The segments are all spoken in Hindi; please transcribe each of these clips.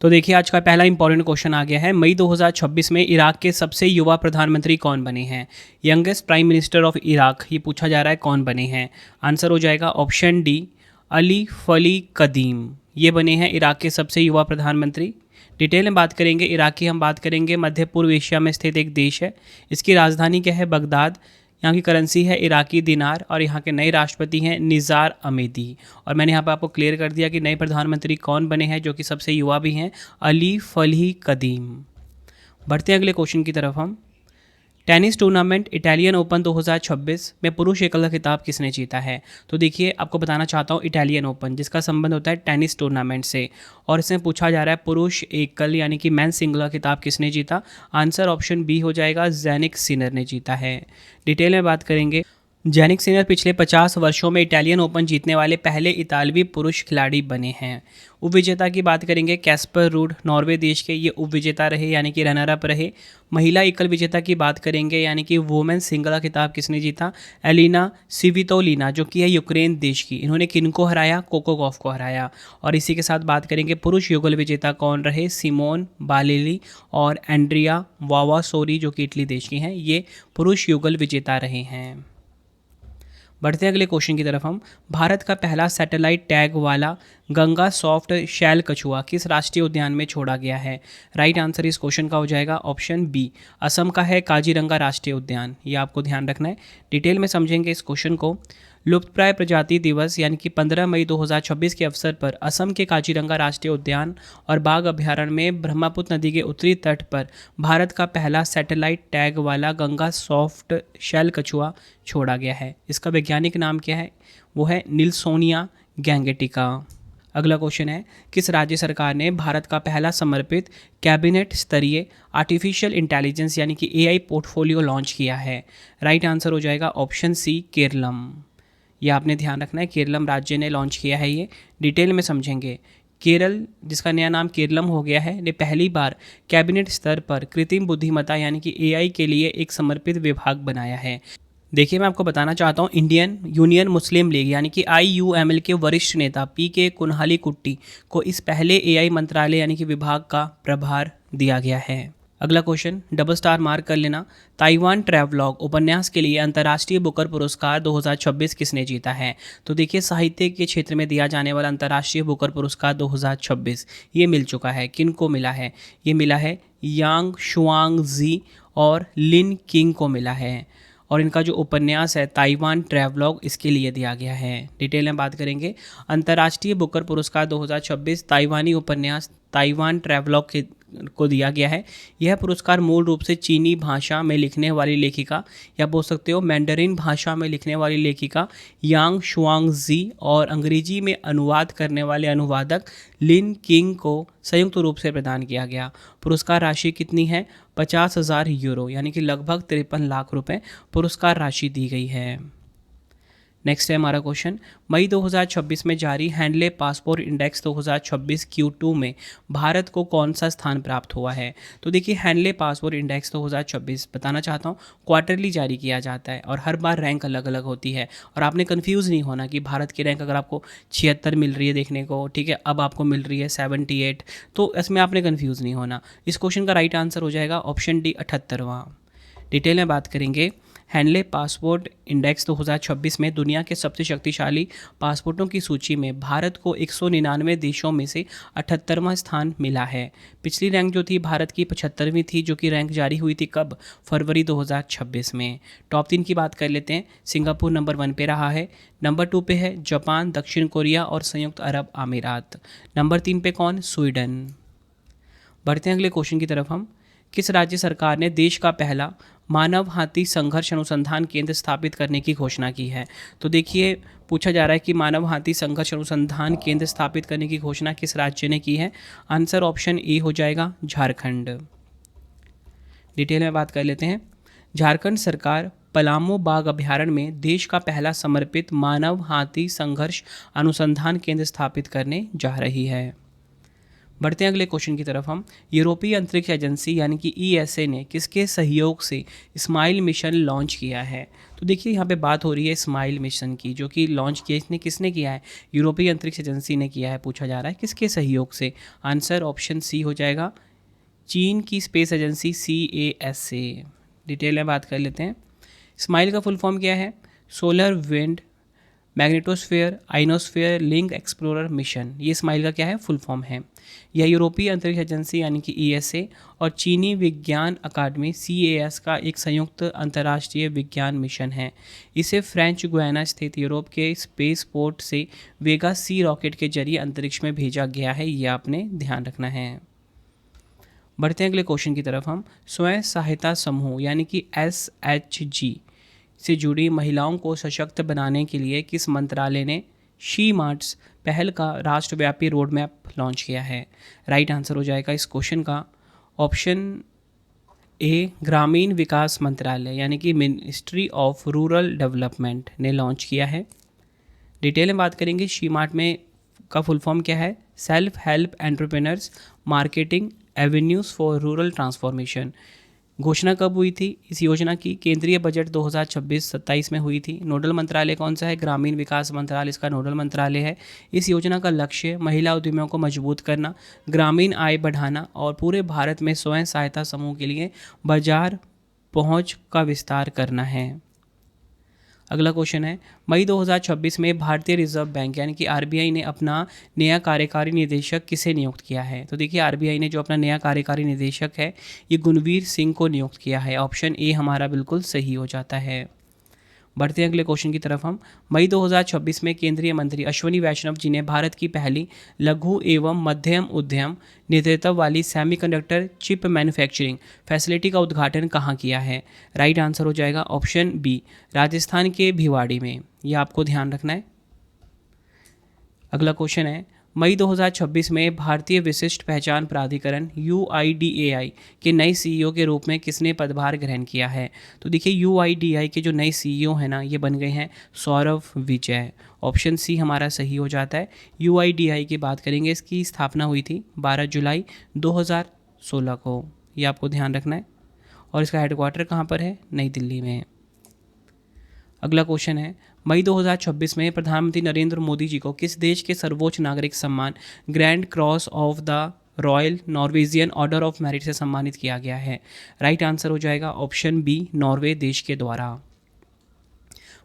तो देखिए आज का पहला इंपॉर्टेंट क्वेश्चन आ गया है। मई 2026 में इराक के सबसे युवा प्रधानमंत्री कौन बने हैं? Youngest prime minister of Iraq, ये पूछा जा रहा है कौन बने हैं। आंसर हो जाएगा ऑप्शन डी, अली फली कदीम। ये बने हैं इराक के सबसे युवा प्रधानमंत्री। डिटेल में बात करेंगे इराक की, हम बात करेंगे मध्य पूर्व एशिया में स्थित एक देश है। इसकी राजधानी क्या है? बगदाद। यहाँ की करेंसी है इराकी दिनार और यहाँ के नए राष्ट्रपति हैं निज़ार अमेदी। और मैंने यहाँ पर आपको क्लियर कर दिया कि नए प्रधानमंत्री कौन बने हैं, जो कि सबसे युवा भी हैं, अली फली कदीम। बढ़ते हैं अगले क्वेश्चन की तरफ हम। टेनिस टूर्नामेंट इटालियन ओपन 2026 में पुरुष एकल का खिताब किसने जीता है? तो देखिए आपको बताना चाहता हूँ, इटालियन ओपन जिसका संबंध होता है टेनिस टूर्नामेंट से, और इसमें पूछा जा रहा है पुरुष एकल यानी कि मैन सिंगल का खिताब किसने जीता। आंसर ऑप्शन बी हो जाएगा, ज़ैनिक सिनर ने जीता है। डिटेल में बात करेंगे। ज़ैनिक सिनर पिछले 50 वर्षों में इटालियन ओपन जीतने वाले पहले इतालवी पुरुष खिलाड़ी बने हैं। उपविजेता की बात करेंगे, कैस्पर रूड नॉर्वे देश के ये उपविजेता रहे यानी कि रनर अप रहे। महिला एकल विजेता की बात करेंगे यानी कि वुमेन सिंगल का खिताब किसने जीता? एलिना सिवितोलिना, जो कि है यूक्रेन देश की। इन्होंने किनको हराया? कोको गॉफ को हराया। और इसी के साथ बात करेंगे पुरुष युगल विजेता कौन रहे? सिमोन बालेली और एंड्रिया वावासोरी, जो कि इटली देश की हैं, ये पुरुष युगल विजेता रहे हैं। बढ़ते हैं अगले क्वेश्चन की तरफ हम। भारत का पहला सैटेलाइट टैग वाला गंगा सॉफ्ट शैल कछुआ किस राष्ट्रीय उद्यान में छोड़ा गया है? राइट आंसर इस क्वेश्चन का हो जाएगा ऑप्शन बी, असम का है काजीरंगा राष्ट्रीय उद्यान। ये आपको ध्यान रखना है। डिटेल में समझेंगे इस क्वेश्चन को। लुप्तप्राय प्रजाति दिवस यानी कि 15 मई 2026 के अवसर पर असम के काजीरंगा राष्ट्रीय उद्यान और बाघ अभ्यारण्य में ब्रह्मपुत्र नदी के उत्तरी तट पर भारत का पहला सैटेलाइट टैग वाला गंगा सॉफ्ट शेल कछुआ छोड़ा गया है। इसका वैज्ञानिक नाम क्या है? वो है निल्सोनिया गैंगेटिका। अगला क्वेश्चन है, किस राज्य सरकार ने भारत का पहला समर्पित कैबिनेट स्तरीय आर्टिफिशियल इंटेलिजेंस यानी कि एआई पोर्टफोलियो लॉन्च किया है? राइट आंसर हो जाएगा ऑप्शन सी, केरलम। ये आपने ध्यान रखना है, केरलम राज्य ने लॉन्च किया है ये। डिटेल में समझेंगे। केरल, जिसका नया नाम केरलम हो गया है, ने पहली बार कैबिनेट स्तर पर कृत्रिम बुद्धिमत्ता यानी कि एआई के लिए एक समर्पित विभाग बनाया है। देखिए मैं आपको बताना चाहता हूँ, इंडियन यूनियन मुस्लिम लीग यानी कि आईयूएमएल के वरिष्ठ नेता पीके कुनहाली कुट्टी को इस पहले एआई मंत्रालय यानी कि विभाग का प्रभार दिया गया है। अगला क्वेश्चन डबल स्टार मार्क कर लेना। ताइवान ट्रैवलॉग उपन्यास के लिए अंतर्राष्ट्रीय बुकर पुरस्कार 2026 किसने जीता है? तो देखिए साहित्य के क्षेत्र में दिया जाने वाला अंतर्राष्ट्रीय बुकर पुरस्कार 2026 ये मिल चुका है। किन को मिला है? ये मिला है यांग शुआंग जी और लिन किंग को मिला है। और इनका जो उपन्यास है ताइवान ट्रैवलॉग, इसके लिए दिया गया है। डिटेल में बात करेंगे। अंतर्राष्ट्रीय बुकर पुरस्कार 2026 ताइवानी उपन्यास ताइवान ट्रैवलॉग को दिया गया है। यह पुरस्कार मूल रूप से चीनी भाषा में लिखने वाली लेखिका, या बोल सकते हो मैंडरिन भाषा में लिखने वाली लेखिका यांग शुआंग जी और अंग्रेजी में अनुवाद करने वाले अनुवादक लिन किंग को संयुक्त रूप से प्रदान किया गया। पुरस्कार राशि कितनी है? 50,000 यूरो यानी कि लगभग 53 लाख रुपए पुरस्कार राशि दी गई है। नेक्स्ट है हमारा क्वेश्चन, मई 2026 में जारी हैंडले पासपोर्ट इंडेक्स 2026 Q2 में भारत को कौन सा स्थान प्राप्त हुआ है? तो देखिए हैंडले पासपोर्ट इंडेक्स 2026 बताना चाहता हूँ क्वार्टरली जारी किया जाता है और हर बार रैंक अलग अलग होती है। और आपने कन्फ्यूज़ नहीं होना कि भारत की रैंक अगर आपको 76 मिल रही है देखने को, ठीक है, अब आपको मिल रही है 78, तो इसमें आपने कन्फ्यूज़ नहीं होना। इस क्वेश्चन का राइट आंसर हो जाएगा ऑप्शन डी, 78वां। डिटेल में बात करेंगे। हैंडले पासपोर्ट इंडेक्स 2026 में दुनिया के सबसे शक्तिशाली पासपोर्टों की सूची में भारत को 199 देशों में से 78वां स्थान मिला है। पिछली रैंक जो थी भारत की 75वीं थी, जो कि रैंक जारी हुई थी कब? फरवरी 2026 में। टॉप 3 की बात कर लेते हैं। सिंगापुर नंबर 1 पे रहा है, नंबर 2 पे है जापान, दक्षिण कोरिया और संयुक्त अरब अमीरात। नंबर 3 पे कौन? स्वीडन। बढ़ते हैं अगले क्वेश्चन की तरफ हम। किस राज्य सरकार ने देश का पहला मानव हाथी संघर्ष अनुसंधान केंद्र स्थापित करने की घोषणा की है? तो देखिए पूछा जा रहा है कि मानव हाथी संघर्ष अनुसंधान केंद्र स्थापित करने की घोषणा किस राज्य ने की है? आंसर ऑप्शन ए हो जाएगा, झारखंड। डिटेल में बात कर लेते हैं। झारखंड सरकार पलामू बाघ अभ्यारण्य में देश का पहला समर्पित मानव हाथी संघर्ष अनुसंधान केंद्र स्थापित करने जा रही है। बढ़ते हैं अगले क्वेश्चन की तरफ हम। यूरोपीय अंतरिक्ष एजेंसी यानी कि ईएसए ने किसके सहयोग से स्माइल मिशन लॉन्च किया है? तो देखिए यहाँ पे बात हो रही है स्माइल मिशन की, जो कि लॉन्च किया इसने किसने किया है? यूरोपीय अंतरिक्ष एजेंसी ने किया है। पूछा जा रहा है किसके सहयोग से? आंसर ऑप्शन सी हो जाएगा, चीन की स्पेस एजेंसी CASA। डिटेल में बात कर लेते हैं। स्माइल का फुल फॉर्म क्या है? Solar wind magnetosphere ionosphere link explorer mission. ये स्माइल का क्या है? फुल फॉर्म है। यह यूरोपीय अंतरिक्ष एजेंसी यानी कि ईएसए और चीनी विज्ञान अकादमी CAS का एक संयुक्त अंतर्राष्ट्रीय विज्ञान मिशन है। इसे फ्रेंच गुयाना स्थित यूरोप के स्पेस पोर्ट से वेगा C रॉकेट के जरिए अंतरिक्ष में भेजा गया है। यह आपने ध्यान रखना है। बढ़ते हैं अगले क्वेश्चन की तरफ हम। स्वयं सहायता समूह यानी कि SHG से जुड़ी महिलाओं को सशक्त बनाने के लिए किस मंत्रालय ने शी मार्ट्स पहल का राष्ट्रव्यापी रोड मैप लॉन्च किया है? राइट आंसर हो जाएगा इस क्वेश्चन का ऑप्शन ए, ग्रामीण विकास मंत्रालय यानी कि मिनिस्ट्री ऑफ रूरल डेवलपमेंट ने लॉन्च किया है। डिटेल में बात करेंगे। शी मार्ट में का फुल फॉर्म क्या है? Self help entrepreneurs marketing avenues for rural transformation. घोषणा कब हुई थी इस योजना की? केंद्रीय बजट 2026-27 में हुई थी। नोडल मंत्रालय कौन सा है? ग्रामीण विकास मंत्रालय इसका नोडल मंत्रालय है। इस योजना का लक्ष्य महिला उद्यमियों को मजबूत करना, ग्रामीण आय बढ़ाना और पूरे भारत में स्वयं सहायता समूह के लिए बाजार पहुंच का विस्तार करना है। अगला क्वेश्चन है, मई 2026 में भारतीय रिजर्व बैंक यानी कि RBI ने अपना नया कार्यकारी निदेशक किसे नियुक्त किया है? तो देखिए RBI ने जो अपना नया कार्यकारी निदेशक है ये गुणवीर सिंह को नियुक्त किया है। ऑप्शन ए हमारा बिल्कुल सही हो जाता है। बढ़ते हैं अगले क्वेश्चन की तरफ हम। मई 2026 में केंद्रीय मंत्री अश्विनी वैष्णव जी ने भारत की पहली लघु एवं मध्यम उद्यम नेतृत्व वाली सेमीकंडक्टर चिप मैन्युफैक्चरिंग फैसिलिटी का उद्घाटन कहाँ किया है? राइट आंसर हो जाएगा ऑप्शन बी, राजस्थान के भिवाड़ी में। यह आपको ध्यान रखना है। अगला क्वेश्चन है, मई 2026 में भारतीय विशिष्ट पहचान प्राधिकरण UIDAI के नए CEO के रूप में किसने पदभार ग्रहण किया है? तो देखिए UIDAI के जो नए CEO हैं ना ये बन गए हैं सौरभ विजय। ऑप्शन सी हमारा सही हो जाता है। UIDAI की बात करेंगे, इसकी स्थापना हुई थी 12 जुलाई 2016 को। ये आपको ध्यान रखना है। और इसका हेडक्वार्टर कहाँ पर है? नई दिल्ली में। अगला क्वेश्चन है, मई 2026 में प्रधानमंत्री नरेंद्र मोदी जी को किस देश के सर्वोच्च नागरिक सम्मान grand cross of the royal Norwegian order of merit से सम्मानित किया गया है? राइट आंसर हो जाएगा ऑप्शन बी, नॉर्वे देश के द्वारा।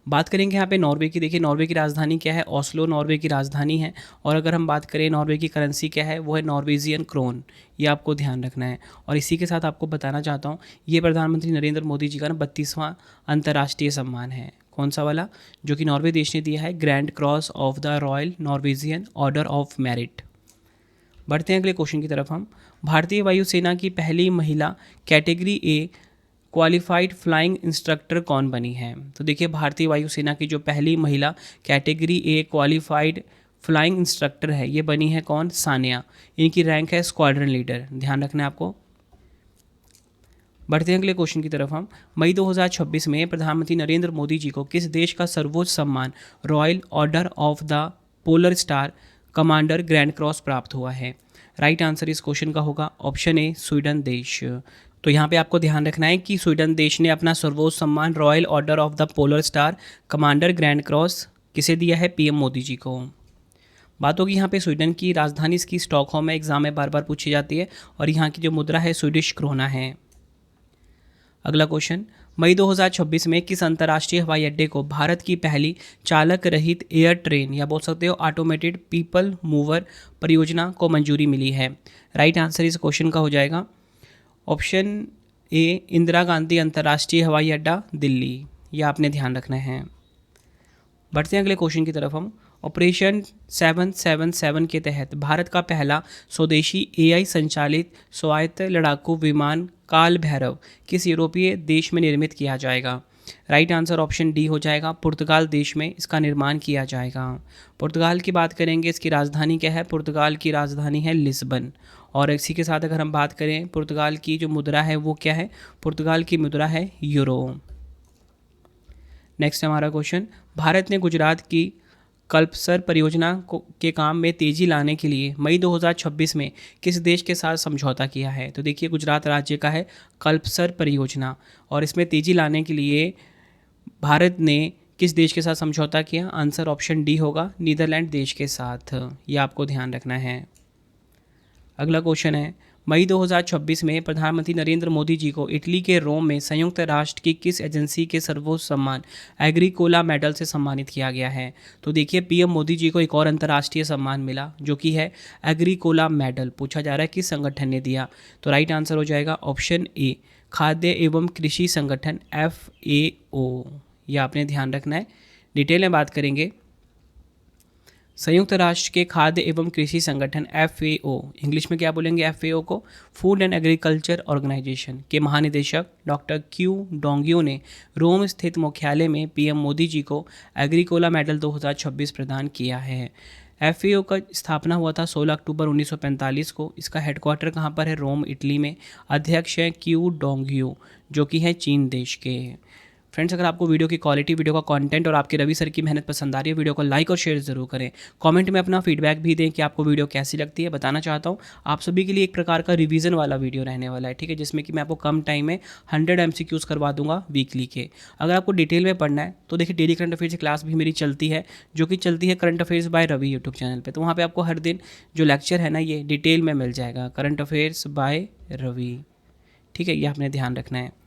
बात करेंगे यहाँ पे नॉर्वे की। देखिए नॉर्वे की राजधानी क्या है? ओस्लो नॉर्वे की राजधानी है। और अगर हम बात करें नॉर्वे की करेंसी क्या है, वो है नॉर्वेजियन क्रोन। ये आपको ध्यान रखना है। और इसी के साथ आपको बताना चाहता हूँ ये प्रधानमंत्री नरेंद्र मोदी जी का ना 32वां अंतर्राष्ट्रीय सम्मान है। कौन सा वाला? जो कि नॉर्वे देश ने दिया है, grand cross of the royal Norwegian order of merit. बढ़ते हैं अगले क्वेश्चन की तरफ हम। भारतीय वायुसेना की पहली महिला category A qualified flying instructor कौन बनी है? तो देखिए भारतीय वायुसेना की जो पहली महिला category A qualified flying instructor है ये बनी है कौन? सानिया। इनकी रैंक है स्क्वाड्रन लीडर। ध्यान रखना है आपको। बढ़ते हैं अगले क्वेश्चन की तरफ हम। मई 2026 में प्रधानमंत्री नरेंद्र मोदी जी को किस देश का सर्वोच्च सम्मान royal order of the polar star commander grand cross प्राप्त हुआ है? राइट आंसर इस क्वेश्चन का होगा ऑप्शन ए, स्वीडन देश। तो यहाँ पे आपको ध्यान रखना है कि स्वीडन देश ने अपना सर्वोच्च सम्मान royal order of the polar star commander grand cross किसे दिया है? PM मोदी जी को। बात होगी यहाँ पे स्वीडन की। राजधानी इसकी स्टॉकहोम है। एग्जाम में बार बार पूछी जाती है। और यहाँ की जो मुद्रा है स्वीडिश क्रोना है। अगला क्वेश्चन, मई 2026 में किस अंतर्राष्ट्रीय हवाई अड्डे को भारत की पहली चालक रहित एयर ट्रेन या बोल सकते हो ऑटोमेटेड पीपल मूवर परियोजना को मंजूरी मिली है? राइट आंसर इस क्वेश्चन का हो जाएगा ऑप्शन ए, इंदिरा गांधी अंतर्राष्ट्रीय हवाई अड्डा दिल्ली। यह आपने ध्यान रखना है। बढ़ते हैं अगले क्वेश्चन की तरफ हम। ऑपरेशन 777 के तहत भारत का पहला स्वदेशी AI संचालित स्वायत्त लड़ाकू विमान काल भैरव किस यूरोपीय देश में निर्मित किया जाएगा? राइट आंसर ऑप्शन डी हो जाएगा, पुर्तगाल देश में इसका निर्माण किया जाएगा। पुर्तगाल की बात करेंगे, इसकी राजधानी क्या है? पुर्तगाल की राजधानी है लिस्बन। और इसी के साथ अगर हम बात करें पुर्तगाल की जो मुद्रा है वो क्या है? पुर्तगाल की मुद्रा है यूरो। नेक्स्ट हमारा क्वेश्चन, भारत ने गुजरात की कल्पसर परियोजना के काम में तेजी लाने के लिए मई 2026 में किस देश के साथ समझौता किया है? तो देखिए गुजरात राज्य का है कल्पसर परियोजना, और इसमें तेजी लाने के लिए भारत ने किस देश के साथ समझौता किया? आंसर ऑप्शन डी होगा, नीदरलैंड देश के साथ। ये आपको ध्यान रखना है। अगला क्वेश्चन है, मई 2026 में प्रधानमंत्री नरेंद्र मोदी जी को इटली के रोम में संयुक्त राष्ट्र की किस एजेंसी के सर्वोच्च सम्मान एग्रीकोला मेडल से सम्मानित किया गया है? तो देखिए पीएम मोदी जी को एक और अंतर्राष्ट्रीय सम्मान मिला जो कि है एग्रीकोला मेडल। पूछा जा रहा है किस संगठन ने दिया? तो राइट आंसर हो जाएगा ऑप्शन ए, खाद्य एवं कृषि संगठन FAO। ये आपने ध्यान रखना है। डिटेल में बात करेंगे, संयुक्त राष्ट्र के खाद्य एवं कृषि संगठन FAO, इंग्लिश में क्या बोलेंगे FAO को? फूड एंड एग्रीकल्चर ऑर्गेनाइजेशन के महानिदेशक डॉक्टर क्यू डोंगियो ने रोम स्थित मुख्यालय में पीएम मोदी जी को एग्रीकोला मेडल 2026 प्रदान किया है। FAO का स्थापना हुआ था 16 अक्टूबर 1945 को। इसका हेडक्वार्टर कहाँ पर है? रोम, इटली में। अध्यक्ष हैं क्यू डोंगियो जो कि हैं चीन देश के। फ्रेंड्स, अगर आपको वीडियो की क्वालिटी, वीडियो का कंटेंट और आपके रवि सर की मेहनत पसंद आ रही है, वीडियो को लाइक और शेयर जरूर करें। कमेंट में अपना फीडबैक भी दें कि आपको वीडियो कैसी लगती है। बताना चाहता हूँ आप सभी के लिए एक प्रकार का रिवीजन वाला वीडियो रहने वाला है, ठीक है, जिसमें कि मैं आपको कम टाइम में 100 MCQs करवा दूंगा वीकली के। अगर आपको डिटेल में पढ़ना है तो देखिए डेली करंट अफेयर्स की क्लास भी मेरी चलती है, जो कि चलती है current affairs by Ravi YouTube channel पर। तो वहाँ पर आपको हर दिन जो लेक्चर है ना, ये डिटेल में मिल जाएगा, करंट अफेयर्स बाय रवि, ठीक है, ये आपने ध्यान रखना है।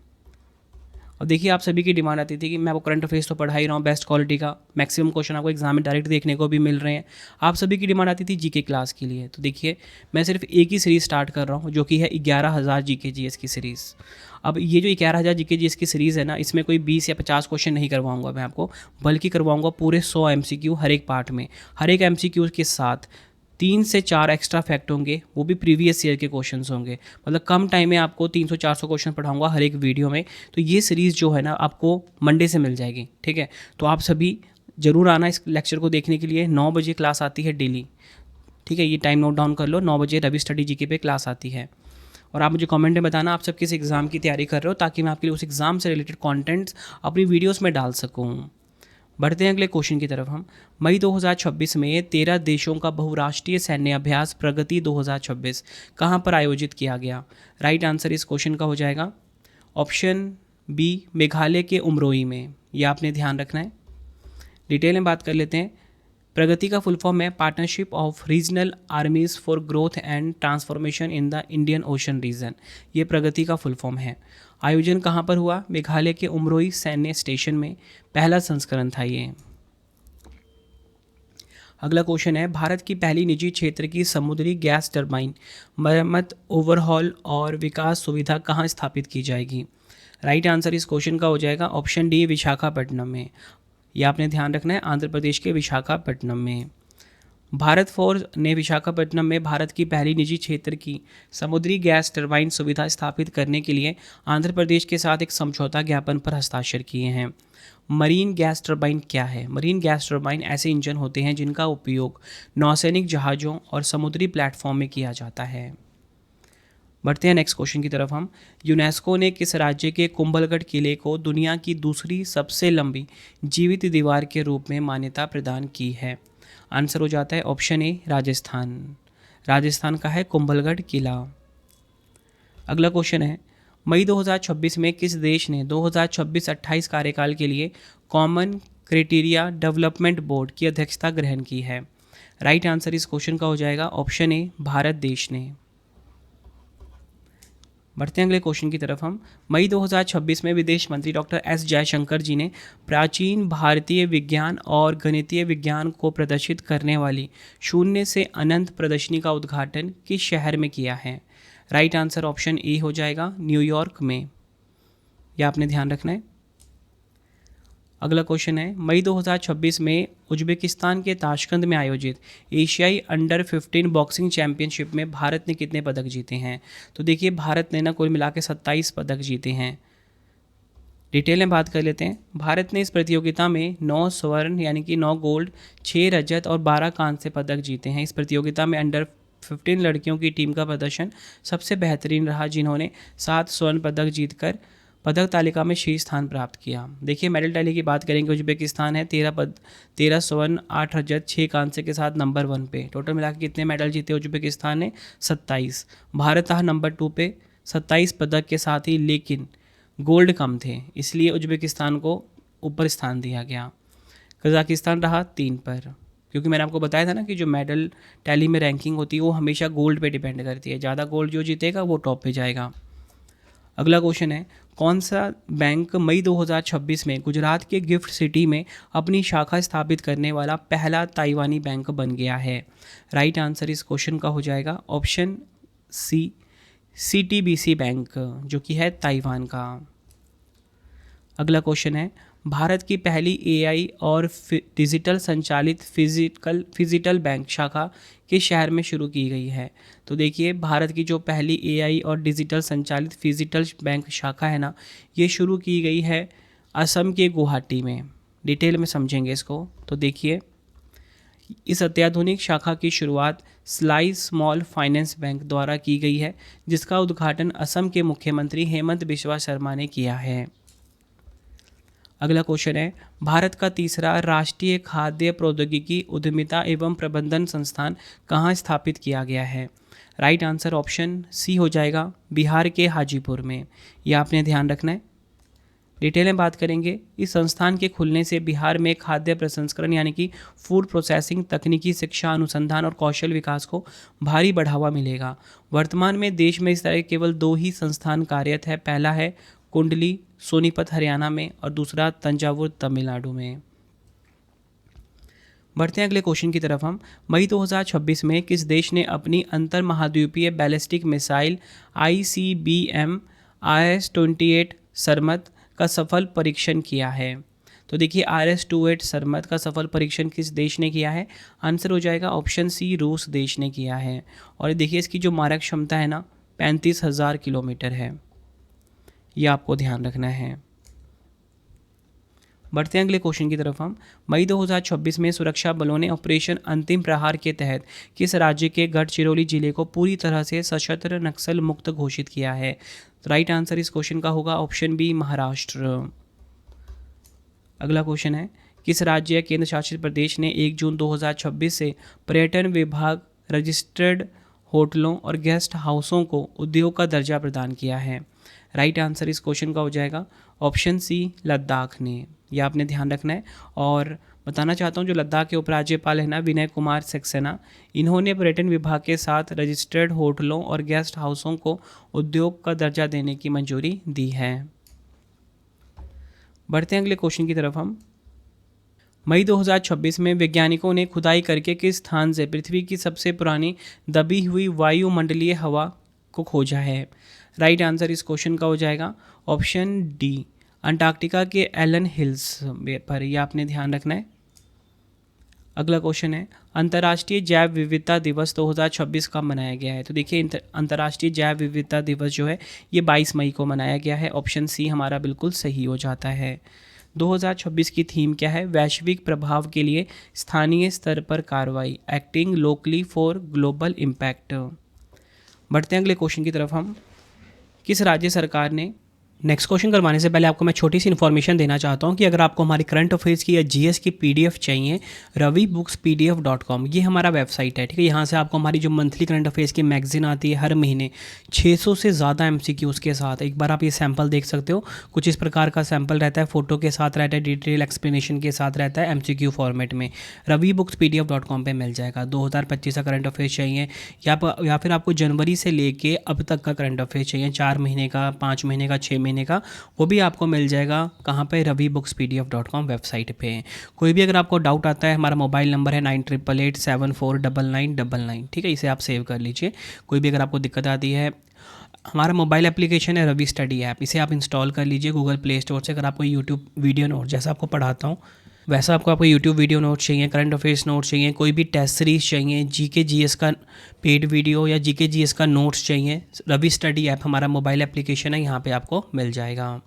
और देखिए आप सभी की डिमांड आती थी कि मैं आपको करंट अफेयर्स तो पढ़ा ही रहा हूँ बेस्ट क्वालिटी का, मैक्सिमम क्वेश्चन आपको एग्जाम में डायरेक्ट देखने को भी मिल रहे हैं। आप सभी की डिमांड आती थी जीके क्लास के लिए। तो देखिए मैं सिर्फ एक ही सीरीज़ स्टार्ट कर रहा हूँ जो कि है 11,000 जीके जीएस की सीरीज़। अब ये जो 11,000 जीके जीएस की सीरीज़ है ना, इसमें कोई 20 या 50 क्वेश्चन नहीं करवाऊंगा मैं आपको, बल्कि करवाऊंगा पूरे 100 MCQ हर एक पार्ट में। हर एक MCQ के साथ 3 से 4 एक्स्ट्रा फैक्ट होंगे, वो भी प्रीवियस ईयर के क्वेश्चंस होंगे। मतलब कम टाइम में आपको 300-400 क्वेश्चन पढ़ाऊंगा हर एक वीडियो में। तो ये सीरीज़ जो है ना आपको मंडे से मिल जाएगी, ठीक है। तो आप सभी ज़रूर आना इस लेक्चर को देखने के लिए। 9 बजे क्लास आती है डेली, ठीक है, ये टाइम नोट डाउन कर लो। 9 बजे रवि स्टडी जीके पे क्लास आती है। और आप मुझे कमेंट में बताना आप सब किस एग्ज़ाम की तैयारी कर रहे हो, ताकि मैं आपके लिए उस एग्ज़ाम से रिलेटेड कॉन्टेंट्स अपनी वीडियोज़ में डाल सकूँ। बढ़ते हैं अगले क्वेश्चन की तरफ हम। मई 2026 में 13 देशों का बहुराष्ट्रीय सैन्य अभ्यास प्रगति 2026 कहाँ पर आयोजित किया गया? राइट आंसर इस क्वेश्चन का हो जाएगा ऑप्शन बी, मेघालय के उमरोई में। यह आपने ध्यान रखना है। डिटेल में बात कर लेते हैं। प्रगति का फुल फॉर्म है partnership of regional armies for growth and transformation in the Indian Ocean region. ये प्रगति का फुल फॉर्म है। आयोजन कहाँ पर हुआ? मेघालय के उमरोई सैन्य स्टेशन में। पहला संस्करण था ये। अगला क्वेश्चन है, भारत की पहली निजी क्षेत्र की समुद्री गैस टरबाइन मरम्मत, ओवरहॉल और विकास सुविधा कहाँ स्थापित की जाएगी? राइट आंसर इस क्वेश्चन का हो जाएगा ऑप्शन डी, विशाखापट्टनम में। यह आपने ध्यान रखना है, आंध्र प्रदेश के विशाखापट्टनम में। भारत फोर्स ने विशाखापट्टनम में भारत की पहली निजी क्षेत्र की समुद्री गैस टरबाइन सुविधा स्थापित करने के लिए आंध्र प्रदेश के साथ एक समझौता ज्ञापन पर हस्ताक्षर किए हैं। मरीन गैस टरबाइन क्या है? मरीन गैस टरबाइन ऐसे इंजन होते हैं जिनका उपयोग नौसैनिक जहाज़ों और समुद्री प्लेटफॉर्म में किया जाता है। बढ़ते हैं नेक्स्ट क्वेश्चन की तरफ हम। यूनेस्को ने किस राज्य के कुंभलगढ़ किले को दुनिया की दूसरी सबसे लंबी जीवित दीवार के रूप में मान्यता प्रदान की है? आंसर हो जाता है ऑप्शन ए, राजस्थान। राजस्थान का है कुंभलगढ़ किला। अगला क्वेश्चन है, मई 2026 में किस देश ने 2026-28 कार्यकाल के लिए कॉमन क्राइटेरिया डेवलपमेंट बोर्ड की अध्यक्षता ग्रहण की है? राइट आंसर इस क्वेश्चन का हो जाएगा ऑप्शन ए, भारत देश ने। बढ़ते हैं अगले क्वेश्चन की तरफ हम। मई 2026 में विदेश मंत्री डॉक्टर एस जयशंकर जी ने प्राचीन भारतीय विज्ञान और गणितीय विज्ञान को प्रदर्शित करने वाली शून्य से अनंत प्रदर्शनी का उद्घाटन किस शहर में किया है? राइट आंसर ऑप्शन ए हो जाएगा, न्यूयॉर्क में। यह आपने ध्यान रखना है। अगला क्वेश्चन है, मई 2026 में उज्बेकिस्तान के ताशकंद में आयोजित एशियाई अंडर 15 बॉक्सिंग चैंपियनशिप में भारत ने कितने पदक जीते हैं? तो देखिए भारत ने ना कुल मिला के 27 पदक जीते हैं। डिटेल में बात कर लेते हैं। भारत ने इस प्रतियोगिता में 9 स्वर्ण यानी कि 9 गोल्ड, 6 रजत और 12 कांस्य पदक जीते हैं। इस प्रतियोगिता में अंडर 15 लड़कियों की टीम का प्रदर्शन सबसे बेहतरीन रहा, जिन्होंने 7 स्वर्ण पदक जीतकर पदक तालिका में शीर्ष स्थान प्राप्त किया। देखिए मेडल टैली की बात करेंगे, उज्बेकिस्तान है 13 स्वर्ण 8 रजत 6 कांस्य के साथ नंबर 1 पे। टोटल मिलाकर कितने मेडल जीते उज्बेकिस्तान ने? 27। भारत था नंबर 2 पे 27 पदक के साथ ही, लेकिन गोल्ड कम थे, इसलिए उज्बेकिस्तान को ऊपर स्थान दिया गया। कजाकिस्तान रहा 3 पर, क्योंकि मैंने आपको बताया था ना कि जो मेडल टैली में रैंकिंग होती है वो हमेशा गोल्ड पे डिपेंड करती है, ज़्यादा गोल्ड जो जीतेगा वो टॉप पे जाएगा। अगला क्वेश्चन है, कौन सा बैंक मई 2026 में गुजरात के गिफ्ट सिटी में अपनी शाखा स्थापित करने वाला पहला ताइवानी बैंक बन गया है? राइट आंसर इस क्वेश्चन का हो जाएगा ऑप्शन सी, CTBC बैंक, जो कि है ताइवान का। अगला क्वेश्चन है, भारत की पहली AI और डिजिटल संचालित फिजिटल बैंक शाखा किस शहर में शुरू की गई है? तो देखिए भारत की जो पहली AI और डिजिटल संचालित फिजिटल बैंक शाखा है ना, ये शुरू की गई है असम के गुवाहाटी में। डिटेल में समझेंगे इसको। तो देखिए इस अत्याधुनिक शाखा की शुरुआत स्लाइस स्मॉल फाइनेंस बैंक द्वारा की गई है, जिसका उद्घाटन असम के मुख्यमंत्री हेमंत बिस्वा शर्मा ने किया है। अगला क्वेश्चन है, भारत का तीसरा राष्ट्रीय खाद्य प्रौद्योगिकी उद्यमिता एवं प्रबंधन संस्थान कहाँ स्थापित किया गया है? राइट आंसर ऑप्शन सी हो जाएगा, बिहार के हाजीपुर में। यह आपने ध्यान रखना है। डिटेल में बात करेंगे, इस संस्थान के खुलने से बिहार में खाद्य प्रसंस्करण यानी कि फूड प्रोसेसिंग, तकनीकी शिक्षा, अनुसंधान और कौशल विकास को भारी बढ़ावा मिलेगा। वर्तमान में देश में इस तरह के केवल 2 ही संस्थान कार्यरत है। पहला है कुंडली सोनीपत हरियाणा में और दूसरा तंजावुर तमिलनाडु में। बढ़ते हैं अगले क्वेश्चन की तरफ हम। मई 2026 में किस देश ने अपनी अंतर महाद्वीपीय बैलिस्टिक मिसाइल ICBM IS-28 सरमत का सफल परीक्षण किया है? तो देखिए IS-28 सरमत का सफल परीक्षण किस देश ने किया है? आंसर हो जाएगा ऑप्शन सी, रूस देश ने किया है। और देखिए इसकी जो मारक क्षमता है ना 35,000 किलोमीटर है, ये आपको ध्यान रखना है। बढ़ते हैं अगले क्वेश्चन की तरफ हम। मई 2026 में सुरक्षा बलों ने ऑपरेशन अंतिम प्रहार के तहत किस राज्य के गढ़चिरौली जिले को पूरी तरह से सशस्त्र नक्सल मुक्त घोषित किया है? राइट आंसर इस क्वेश्चन का होगा ऑप्शन बी, महाराष्ट्र। अगला क्वेश्चन है, किस राज्य या केंद्र शासित प्रदेश ने 1 जून 2026 से पर्यटन विभाग रजिस्टर्ड होटलों और गेस्ट हाउसों को उद्योग का दर्जा प्रदान किया है? राइट आंसर इस क्वेश्चन का हो जाएगा ऑप्शन सी, लद्दाख ने। यह आपने ध्यान रखना है। और बताना चाहता हूँ जो लद्दाख के उपराज्यपाल है ना, विनय कुमार सक्सेना, इन्होंने पर्यटन विभाग के साथ रजिस्टर्ड होटलों और गेस्ट हाउसों को उद्योग का दर्जा देने की मंजूरी दी है। बढ़ते हैं अगले क्वेश्चन की तरफ हम। मई 2026 में वैज्ञानिकों ने खुदाई करके किस स्थान से पृथ्वी की सबसे पुरानी दबी हुई वायुमंडलीय हवा को खोजा है? राइट आंसर इस क्वेश्चन का हो जाएगा ऑप्शन डी, अंटार्कटिका के एलन हिल्स पर। यह आपने ध्यान रखना है। अगला क्वेश्चन है, अंतर्राष्ट्रीय जैव विविधता दिवस 2026 कब मनाया गया है? तो देखिए अंतर्राष्ट्रीय जैव विविधता दिवस जो है ये 22 मई को मनाया गया है। ऑप्शन सी हमारा बिल्कुल सही हो जाता है। 2026 की थीम क्या है? वैश्विक प्रभाव के लिए स्थानीय स्तर पर कार्रवाई, acting locally for global impact. बढ़ते हैं अगले क्वेश्चन की तरफ हम। किस राज्य सरकार ने नेक्स्ट क्वेश्चन करवाने से पहले आपको मैं छोटी सी इन्फॉर्मेशन देना चाहता हूँ कि अगर आपको हमारी करंट अफेयर्स की या जीएस की पीडीएफ चाहिए, ravibooks.pdf.com ये हमारा वेबसाइट है, ठीक है। यहाँ से आपको हमारी जो मंथली करंट अफेयर्स की मैगजीन आती है हर महीने 600 से ज़्यादा MCQs के साथ, एक बार आप ये सैम्पल देख सकते हो। कुछ इस प्रकार का सैम्पल रहता है, फोटो के साथ रहता है, डिटेल एक्सप्लेनेशन के साथ रहता है, MCQ फॉर्मेट में। ravibooks.pdf.com पर मिल जाएगा। 2025 का करंट अफेयर्स चाहिए या फिर आपको जनवरी से लेके अब तक का करंट अफेयर्स चाहिए, 4 महीने का, 5 महीने का, 6 महीने का, वो भी आपको मिल जाएगा। कहाँ पे? ravibooks.pdf.com वेबसाइट पे। कोई भी अगर आपको डाउट आता है, हमारा मोबाइल नंबर है 9888749999, ठीक है, इसे आप सेव कर लीजिए। कोई भी अगर आपको दिक्कत आती है, हमारा मोबाइल एप्लीकेशन है रवि स्टडी ऐप, इसे आप इंस्टॉल कर लीजिए गूगल प्ले स्टोर से। अगर आपको यूट्यूब वीडियो नोट जैसा आपको पढ़ाता हूँ वैसा आपको यूट्यूब वीडियो नोट्स चाहिए, करंट अफेयर्स नोट्स चाहिए, कोई भी टेस्ट सीरीज चाहिए, जीके जीएस का पेड वीडियो या जीके जीएस का नोट्स चाहिए, रवि स्टडी ऐप हमारा मोबाइल एप्लीकेशन है, यहाँ पे आपको मिल जाएगा।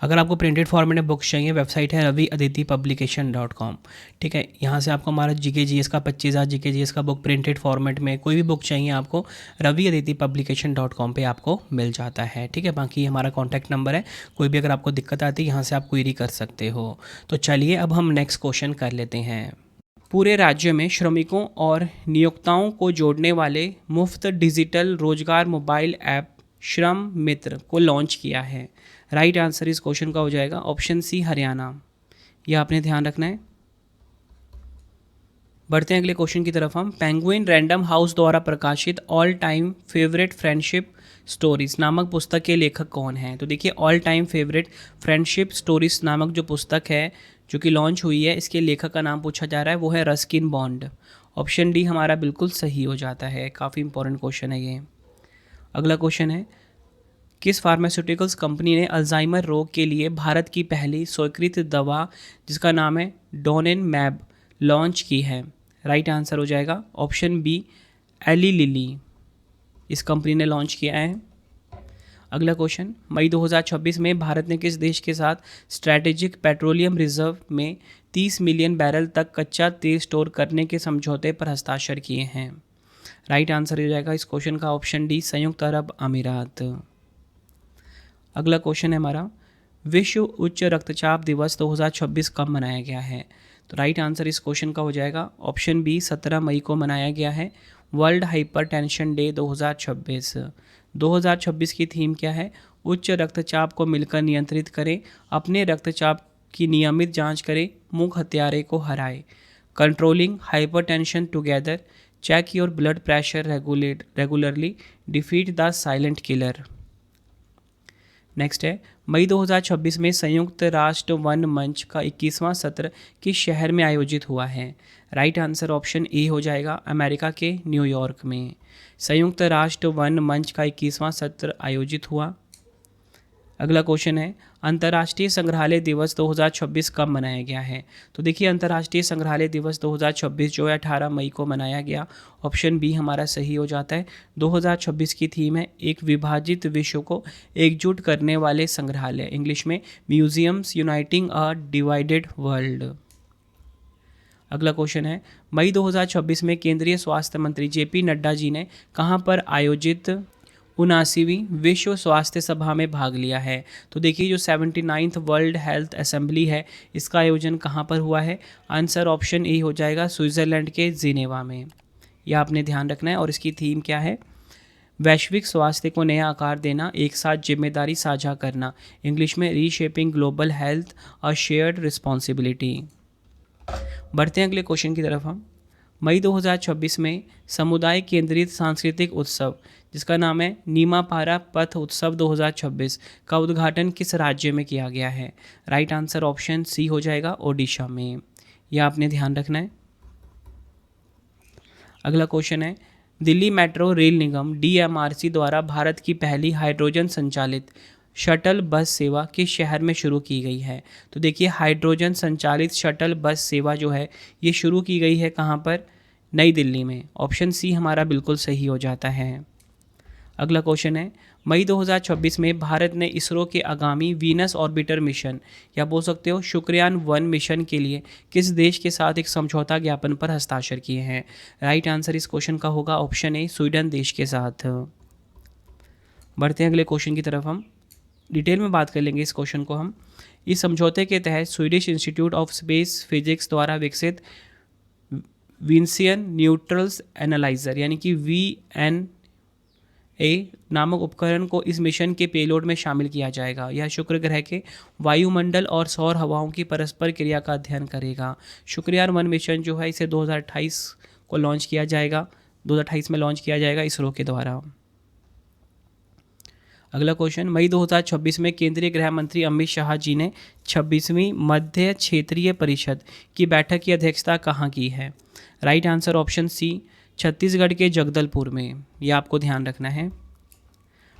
अगर आपको प्रिंटेड फॉर्मेट में बुक्स चाहिए, वेबसाइट है raviaditipublication.com। ठीक है, यहाँ से आपको हमारा जीके जीएस का 25,000 जीके जीएस का बुक प्रिंटेड फॉर्मेट में कोई भी बुक चाहिए आपको raviaditipublication.com पे आपको मिल जाता है। ठीक है, बाकी हमारा कॉन्टैक्ट नंबर है, कोई भी अगर आपको दिक्कत आती है यहाँ से आप क्वेरी कर सकते हो। तो चलिए अब हम नेक्स्ट क्वेश्चन कर लेते हैं। पूरे राज्य में श्रमिकों और नियोक्ताओं को जोड़ने वाले मुफ्त डिजिटल रोजगार मोबाइल ऐप श्रम मित्र को लॉन्च किया है। राइट आंसर इस क्वेश्चन का हो जाएगा ऑप्शन सी हरियाणा। यह आपने ध्यान रखना है। बढ़ते हैं अगले क्वेश्चन की तरफ हम। पेंगुइन रैंडम हाउस द्वारा प्रकाशित all time favourite friendship stories नामक पुस्तक के लेखक कौन हैं? तो देखिए, all time favourite friendship stories नामक जो पुस्तक है जो कि लॉन्च हुई है, इसके लेखक का नाम पूछा जा रहा है, वो है रस्किन बॉन्ड। ऑप्शन डी हमारा बिल्कुल सही हो जाता है। काफ़ी इंपॉर्टेंट क्वेश्चन है ये। अगला क्वेश्चन है, किस फार्मास्यूटिकल्स कंपनी ने अल्जाइमर रोग के लिए भारत की पहली स्वीकृत दवा जिसका नाम है डोनेनमैब लॉन्च की है? राइट आंसर हो जाएगा ऑप्शन बी एली लिली। इस कंपनी ने लॉन्च किया है। अगला क्वेश्चन, मई 2026 में भारत ने किस देश के साथ स्ट्रैटेजिक पेट्रोलियम रिजर्व में 30 मिलियन बैरल तक कच्चा तेल स्टोर करने के समझौते पर हस्ताक्षर किए हैं? राइट आंसर हो जाएगा इस क्वेश्चन का ऑप्शन डी संयुक्त अरब अमीरात। अगला क्वेश्चन है हमारा, विश्व उच्च रक्तचाप दिवस 2026 कब मनाया गया है? तो राइट आंसर इस क्वेश्चन का हो जाएगा ऑप्शन बी 17 मई को मनाया गया है। World hypertension day 2026। 2026 की थीम क्या है? उच्च रक्तचाप को मिलकर नियंत्रित करें, अपने रक्तचाप की नियमित जांच करें, मुख्य हत्यारे को हराए। Controlling hypertension together, check your blood pressure regularly, defeat the silent killer. Next है, मई 2026 में संयुक्त राष्ट्र वन मंच का 21वां सत्र किस शहर में आयोजित हुआ है? राइट आंसर ऑप्शन ए हो जाएगा अमेरिका के न्यूयॉर्क में। संयुक्त राष्ट्र वन मंच का 21वां सत्र आयोजित हुआ। अगला क्वेश्चन है, अंतर्राष्ट्रीय संग्रहालय दिवस 2026 कब मनाया गया है? तो देखिए, अंतर्राष्ट्रीय संग्रहालय दिवस 2026 जो है 18 मई को मनाया गया। ऑप्शन बी हमारा सही हो जाता है। 2026 की थीम है एक विभाजित विश्व को एकजुट करने वाले संग्रहालय, इंग्लिश में म्यूजियम्स यूनाइटिंग अ डिवाइडेड वर्ल्ड। अगला क्वेश्चन है, मई 2026 में केंद्रीय स्वास्थ्य मंत्री जेपी नड्डा जी ने कहां पर आयोजित 79वीं विश्व स्वास्थ्य सभा में भाग लिया है? तो देखिए, जो 79th वर्ल्ड हेल्थ असेंबली है, इसका आयोजन कहाँ पर हुआ है? आंसर ऑप्शन ए हो जाएगा स्विट्ज़रलैंड के जिनेवा में। यह आपने ध्यान रखना है। और इसकी थीम क्या है? वैश्विक स्वास्थ्य को नया आकार देना, एक साथ जिम्मेदारी साझा करना, इंग्लिश में reshaping global health a shared responsibility. बढ़ते हैं अगले क्वेश्चन की तरफ हम। मई 2026 में समुदाय केंद्रित सांस्कृतिक उत्सव जिसका नाम है नीमापारा पथ उत्सव 2026 का उद्घाटन किस राज्य में किया गया है? राइट आंसर ऑप्शन सी हो जाएगा ओडिशा में। यह आपने ध्यान रखना है। अगला क्वेश्चन है, दिल्ली मेट्रो रेल निगम DMRC द्वारा भारत की पहली हाइड्रोजन संचालित शटल बस सेवा किस शहर में शुरू की गई है? तो देखिए, हाइड्रोजन संचालित शटल बस सेवा जो है ये शुरू की गई है कहाँ पर? नई दिल्ली में। ऑप्शन सी हमारा बिल्कुल सही हो जाता है। अगला क्वेश्चन है, मई 2026 में भारत ने इसरो के आगामी वीनस ऑर्बिटर मिशन या बोल सकते हो शुक्रयान 1 मिशन के लिए किस देश के साथ एक समझौता ज्ञापन पर हस्ताक्षर किए हैं? राइट आंसर इस क्वेश्चन का होगा ऑप्शन ए स्वीडन देश के साथ। बढ़ते हैं अगले क्वेश्चन की तरफ। हम डिटेल में बात कर लेंगे इस क्वेश्चन को हम। इस समझौते के तहत Swedish institute of space physics द्वारा विकसित विंसियन न्यूट्रल्स एनालाइजर यानी कि VNA नामक उपकरण को इस मिशन के पेलोड में शामिल किया जाएगा। यह शुक्र ग्रह के वायुमंडल और सौर हवाओं की परस्पर क्रिया का अध्ययन करेगा। शुक्रयान 1 मिशन जो है इसे 2028 को लॉन्च किया जाएगा, 2028 में लॉन्च किया जाएगा इसरो के द्वारा। अगला क्वेश्चन, मई 2026 में केंद्रीय गृह मंत्री अमित शाह जी ने 26वीं मध्य क्षेत्रीय परिषद की बैठक की अध्यक्षता कहाँ की है? Right answer option C Chhattisgarh के जगदलपुर में। यह आपको ध्यान रखना है।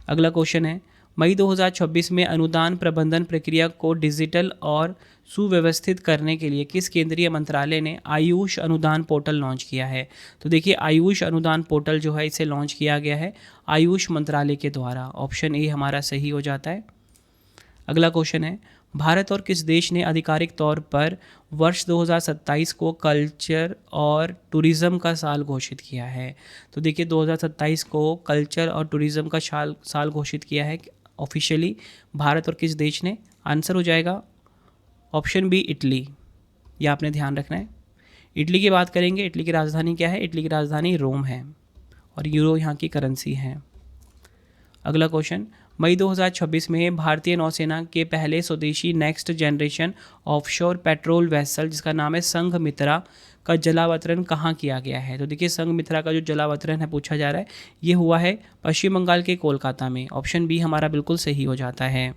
अगला क्वेश्चन है, मई 2026 में अनुदान प्रबंधन प्रक्रिया को डिजिटल और सुव्यवस्थित करने के लिए किस केंद्रीय मंत्रालय ने आयुष अनुदान पोर्टल लॉन्च किया है? तो देखिए, आयुष अनुदान पोर्टल जो है इसे लॉन्च किया गया है आयुष मंत्रालय के द्वारा। ऑप्शन ए हमारा सही हो जाता है। अगला क्वेश्चन है, भारत और किस देश ने आधिकारिक तौर पर वर्ष 2027 को कल्चर और टूरिज्म का साल घोषित किया है? तो देखिए 2027 को कल्चर और टूरिज्म का साल घोषित किया है ऑफिशियली भारत और किस देश ने? आंसर हो जाएगा ऑप्शन बी इटली। यह आपने ध्यान रखना है। इटली की बात करेंगे, इटली की राजधानी क्या है? इटली की राजधानी रोम है और यूरो यहाँ की करेंसी है। अगला क्वेश्चन, मई 2026 में भारतीय नौसेना के पहले स्वदेशी next generation offshore patrol vessel जिसका नाम है संघमित्रा का जलावतरण कहाँ किया गया है? तो देखिए संघमित्रा का जो जलावतरण है पूछा जा रहा है, ये हुआ है पश्चिम बंगाल के कोलकाता में। ऑप्शन बी हमारा बिल्कुल सही हो जाता है।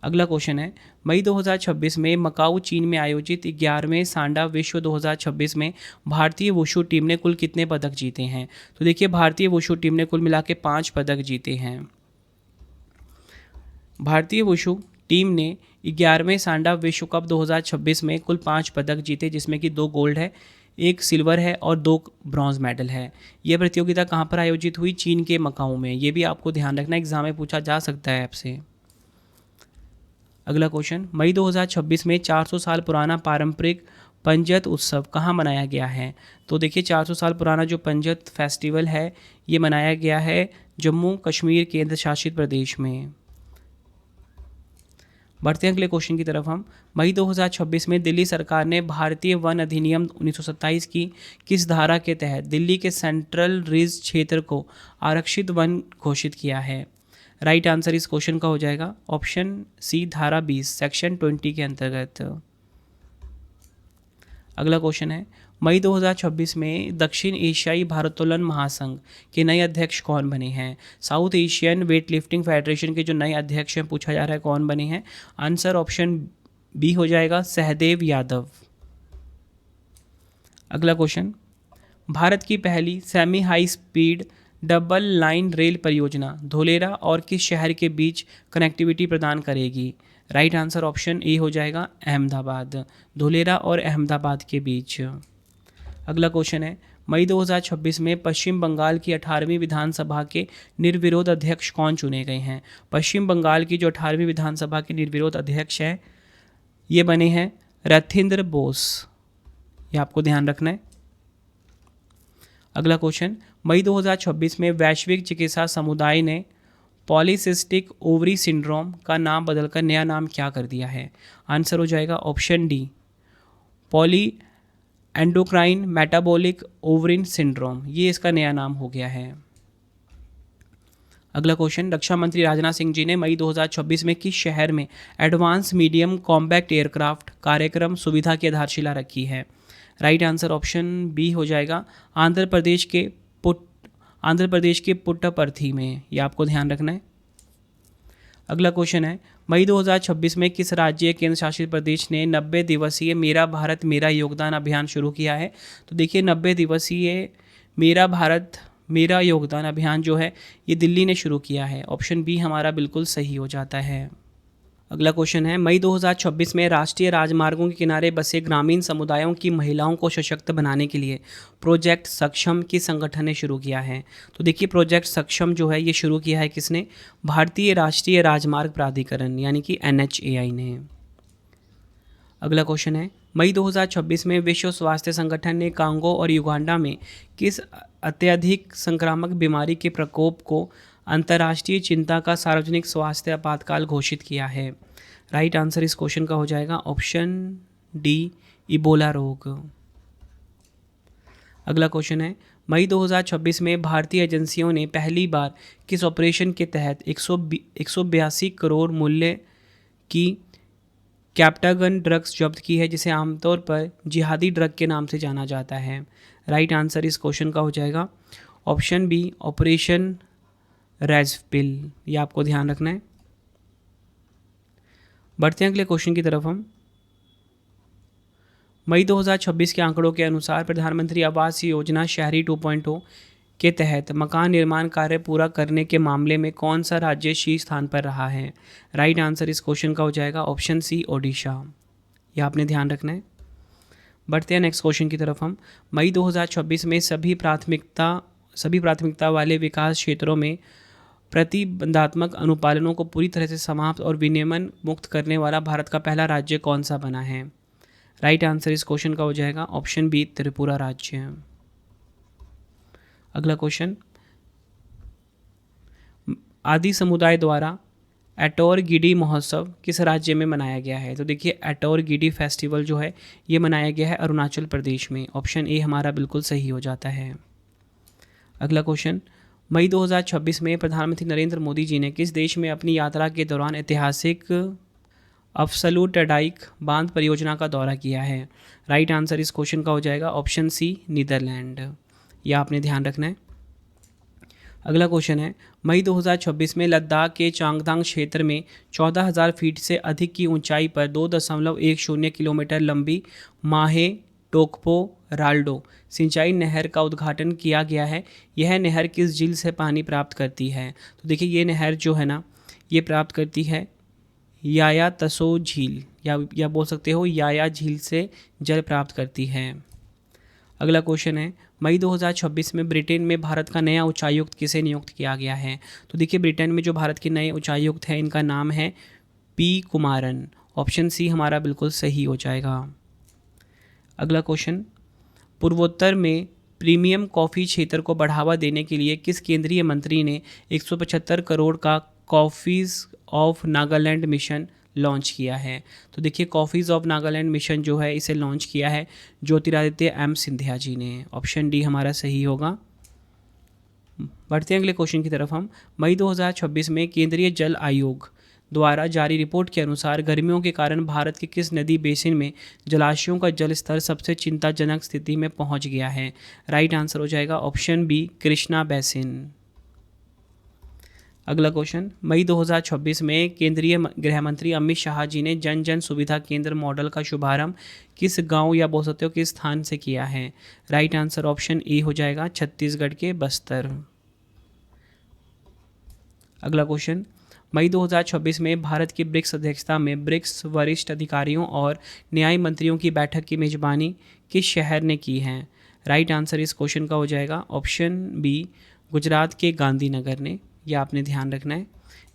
अगला क्वेश्चन है, मई 2026 में मकाऊ चीन में आयोजित 11वें सांडा विश्व 2026 में भारतीय वुशु टीम ने कुल कितने पदक जीते हैं? तो देखिए भारतीय वुशु टीम ने कुल मिला के 5 पदक जीते हैं। भारतीय वुशु टीम ने 11वें सांडा विश्व कप 2026 में कुल 5 पदक जीते, जिसमें कि 2 गोल्ड है, 1 सिल्वर है और 2 ब्रॉन्ज मेडल है। यह प्रतियोगिता कहाँ पर आयोजित हुई? चीन के मकाऊ में। ये भी आपको ध्यान रखना, एग्जाम में पूछा जा सकता है आपसे। अगला क्वेश्चन, मई 2026 में 400 साल पुराना पारंपरिक पंजत उत्सव कहाँ मनाया गया है? तो देखिए 400 साल पुराना जो पंजत फेस्टिवल है ये मनाया गया है जम्मू कश्मीर केंद्र शासित प्रदेश में। बढ़ते हैं अगले क्वेश्चन की तरफ हम। मई 2026 में दिल्ली सरकार ने भारतीय वन अधिनियम 1927 की किस धारा के तहत दिल्ली के सेंट्रल रिज क्षेत्र को आरक्षित वन घोषित किया है? राइट आंसर इस क्वेश्चन का हो जाएगा ऑप्शन सी धारा 20 सेक्शन 20 के अंतर्गत। अगला क्वेश्चन है, मई 2026 में दक्षिण एशियाई भारोत्तोलन महासंघ के नए अध्यक्ष कौन बने हैं? South Asian weight lifting federation के जो नए अध्यक्ष हैं पूछा जा रहा है कौन बने हैं? आंसर ऑप्शन बी हो जाएगा सहदेव यादव। अगला क्वेश्चन, भारत की पहली semi high speed double line rail परियोजना धोलेरा और किस शहर के बीच कनेक्टिविटी प्रदान करेगी? राइट आंसर ऑप्शन ए हो जाएगा अहमदाबाद, धोलेरा और अहमदाबाद के बीच। अगला क्वेश्चन है, मई 2026 में पश्चिम बंगाल की 18वीं विधानसभा के निर्विरोध अध्यक्ष कौन चुने गए हैं? पश्चिम बंगाल की जो 18वीं विधानसभा के निर्विरोध अध्यक्ष हैं ये बने हैं रथिंद्र बोस। ये आपको ध्यान रखना है। अगला क्वेश्चन, मई 2026 में वैश्विक चिकित्सा समुदाय ने पॉलीसिस्टिक ओवरी सिंड्रोम का नाम बदलकर नया नाम क्या कर दिया है? आंसर हो जाएगा option D poly endocrine metabolic ovarian syndrome. ये इसका नया नाम हो गया है। अगला क्वेश्चन, रक्षा मंत्री राजनाथ सिंह जी ने मई 2026 में किस शहर में एडवांस मीडियम कॉम्बैक्ट एयरक्राफ्ट कार्यक्रम सुविधा की आधारशिला रखी है? राइट आंसर ऑप्शन बी हो जाएगा आंध्र प्रदेश के पुट्टपर्थी में। ये आपको ध्यान रखना है। अगला क्वेश्चन है, मई 2026 में किस राज्य केंद्र शासित प्रदेश ने 90 दिवसीय मेरा भारत मेरा योगदान अभियान शुरू किया है? तो देखिए 90 दिवसीय मेरा भारत मेरा योगदान अभियान जो है ये दिल्ली ने शुरू किया है। ऑप्शन बी हमारा बिल्कुल सही हो जाता है। अगला क्वेश्चन है, मई 2026 में राष्ट्रीय राजमार्गों के किनारे बसे ग्रामीण समुदायों की महिलाओं को सशक्त बनाने के लिए प्रोजेक्ट सक्षम किस संगठन ने शुरू किया है? तो देखिए प्रोजेक्ट सक्षम जो है ये शुरू किया है किसने? भारतीय राष्ट्रीय राजमार्ग प्राधिकरण यानी कि NHAI ने। अगला क्वेश्चन है, मई 2026 में विश्व स्वास्थ्य संगठन ने कांगो और युगांडा में किस अत्यधिक संक्रामक बीमारी के प्रकोप को अंतर्राष्ट्रीय चिंता का सार्वजनिक स्वास्थ्य आपातकाल घोषित किया है? राइट आंसर इस क्वेश्चन का हो जाएगा ऑप्शन डी इबोला रोग। अगला क्वेश्चन है, मई 2026 में भारतीय एजेंसियों ने पहली बार किस ऑपरेशन के तहत 182 करोड़ मूल्य की कैप्टागन ड्रग्स जब्त की है जिसे आमतौर पर जिहादी ड्रग के नाम से जाना जाता है? राइट आंसर इस क्वेश्चन का हो जाएगा ऑप्शन बी ऑपरेशन रेजपिल। ये आपको ध्यान रखना है। बढ़ते हैं अगले क्वेश्चन की तरफ हम। मई 2026 के आंकड़ों के अनुसार प्रधानमंत्री आवास योजना शहरी 2.0 के तहत मकान निर्माण कार्य पूरा करने के मामले में कौन सा राज्य शीर्ष स्थान पर रहा है? राइट आंसर इस क्वेश्चन का हो जाएगा ऑप्शन सी ओडिशा। यह आपने ध्यान रखना है। बढ़ते हैं नेक्स्ट क्वेश्चन की तरफ हम। मई 2026 में सभी प्राथमिकता वाले विकास क्षेत्रों में प्रतिबंधात्मक अनुपालनों को पूरी तरह से समाप्त और विनियमन मुक्त करने वाला भारत का पहला राज्य कौन सा बना है? राइट आंसर इस क्वेश्चन का हो जाएगा ऑप्शन बी, त्रिपुरा राज्य। अगला क्वेश्चन, आदि समुदाय द्वारा एटोर गिडी महोत्सव किस राज्य में मनाया गया है? तो देखिए एटोर गिडी फेस्टिवल जो है ये मनाया गया है अरुणाचल प्रदेश में। ऑप्शन ए हमारा बिल्कुल सही हो जाता है। अगला क्वेश्चन, मई 2026 में प्रधानमंत्री नरेंद्र मोदी जी ने किस देश में अपनी यात्रा के दौरान ऐतिहासिक अफसलूटडाइक बांध परियोजना का दौरा किया है? राइट आंसर इस क्वेश्चन का हो जाएगा ऑप्शन सी, नीदरलैंड। यह आपने ध्यान रखना है। अगला क्वेश्चन है, मई 2026 में लद्दाख के चांगथांग क्षेत्र में 14,000 फीट से अधिक की ऊंचाई पर 2.10 किलोमीटर लंबी माहे टोकपो राल्डो सिंचाई नहर का उद्घाटन किया गया है। यह नहर किस झील से पानी प्राप्त करती है? तो देखिए ये नहर जो है ना ये प्राप्त करती है याया तसो झील या बोल सकते हो याया झील से जल प्राप्त करती है। अगला क्वेश्चन है, मई 2026 में ब्रिटेन में भारत का नया उच्चायुक्त किसे नियुक्त किया गया है? तो देखिए ब्रिटेन में जो भारत के नए उच्चायुक्त हैं इनका नाम है पी कुमारन। ऑप्शन सी हमारा बिल्कुल सही हो जाएगा। अगला क्वेश्चन, पूर्वोत्तर में प्रीमियम कॉफ़ी क्षेत्र को बढ़ावा देने के लिए किस केंद्रीय मंत्री ने 175 करोड़ का coffees of Nagaland mission launch किया है? तो देखिए कॉफ़ीज़ ऑफ नागालैंड मिशन जो है इसे लॉन्च किया है ज्योतिरादित्य एम सिंधिया जी ने। ऑप्शन डी हमारा सही होगा। बढ़ते हैं अगले क्वेश्चन की तरफ हम। मई 2026 में केंद्रीय जल आयोग द्वारा जारी रिपोर्ट के अनुसार गर्मियों के कारण भारत के किस नदी बेसिन में जलाशयों का जल स्तर सबसे चिंताजनक स्थिति में पहुंच गया है? राइट आंसर हो जाएगा ऑप्शन बी, कृष्णा बेसिन। अगला क्वेश्चन, मई 2026 में केंद्रीय गृह मंत्री अमित शाह जी ने जन जन सुविधा केंद्र मॉडल का शुभारंभ किस गांव या बोल सकते हो किस स्थान से किया है? राइट आंसर ऑप्शन ए हो जाएगा, छत्तीसगढ़ के बस्तर। अगला क्वेश्चन, मई 2026 में भारत की ब्रिक्स अध्यक्षता में ब्रिक्स वरिष्ठ अधिकारियों और न्याय मंत्रियों की बैठक की मेजबानी किस शहर ने की है? राइट आंसर इस क्वेश्चन का हो जाएगा ऑप्शन बी, गुजरात के गांधीनगर ने। यह आपने ध्यान रखना है।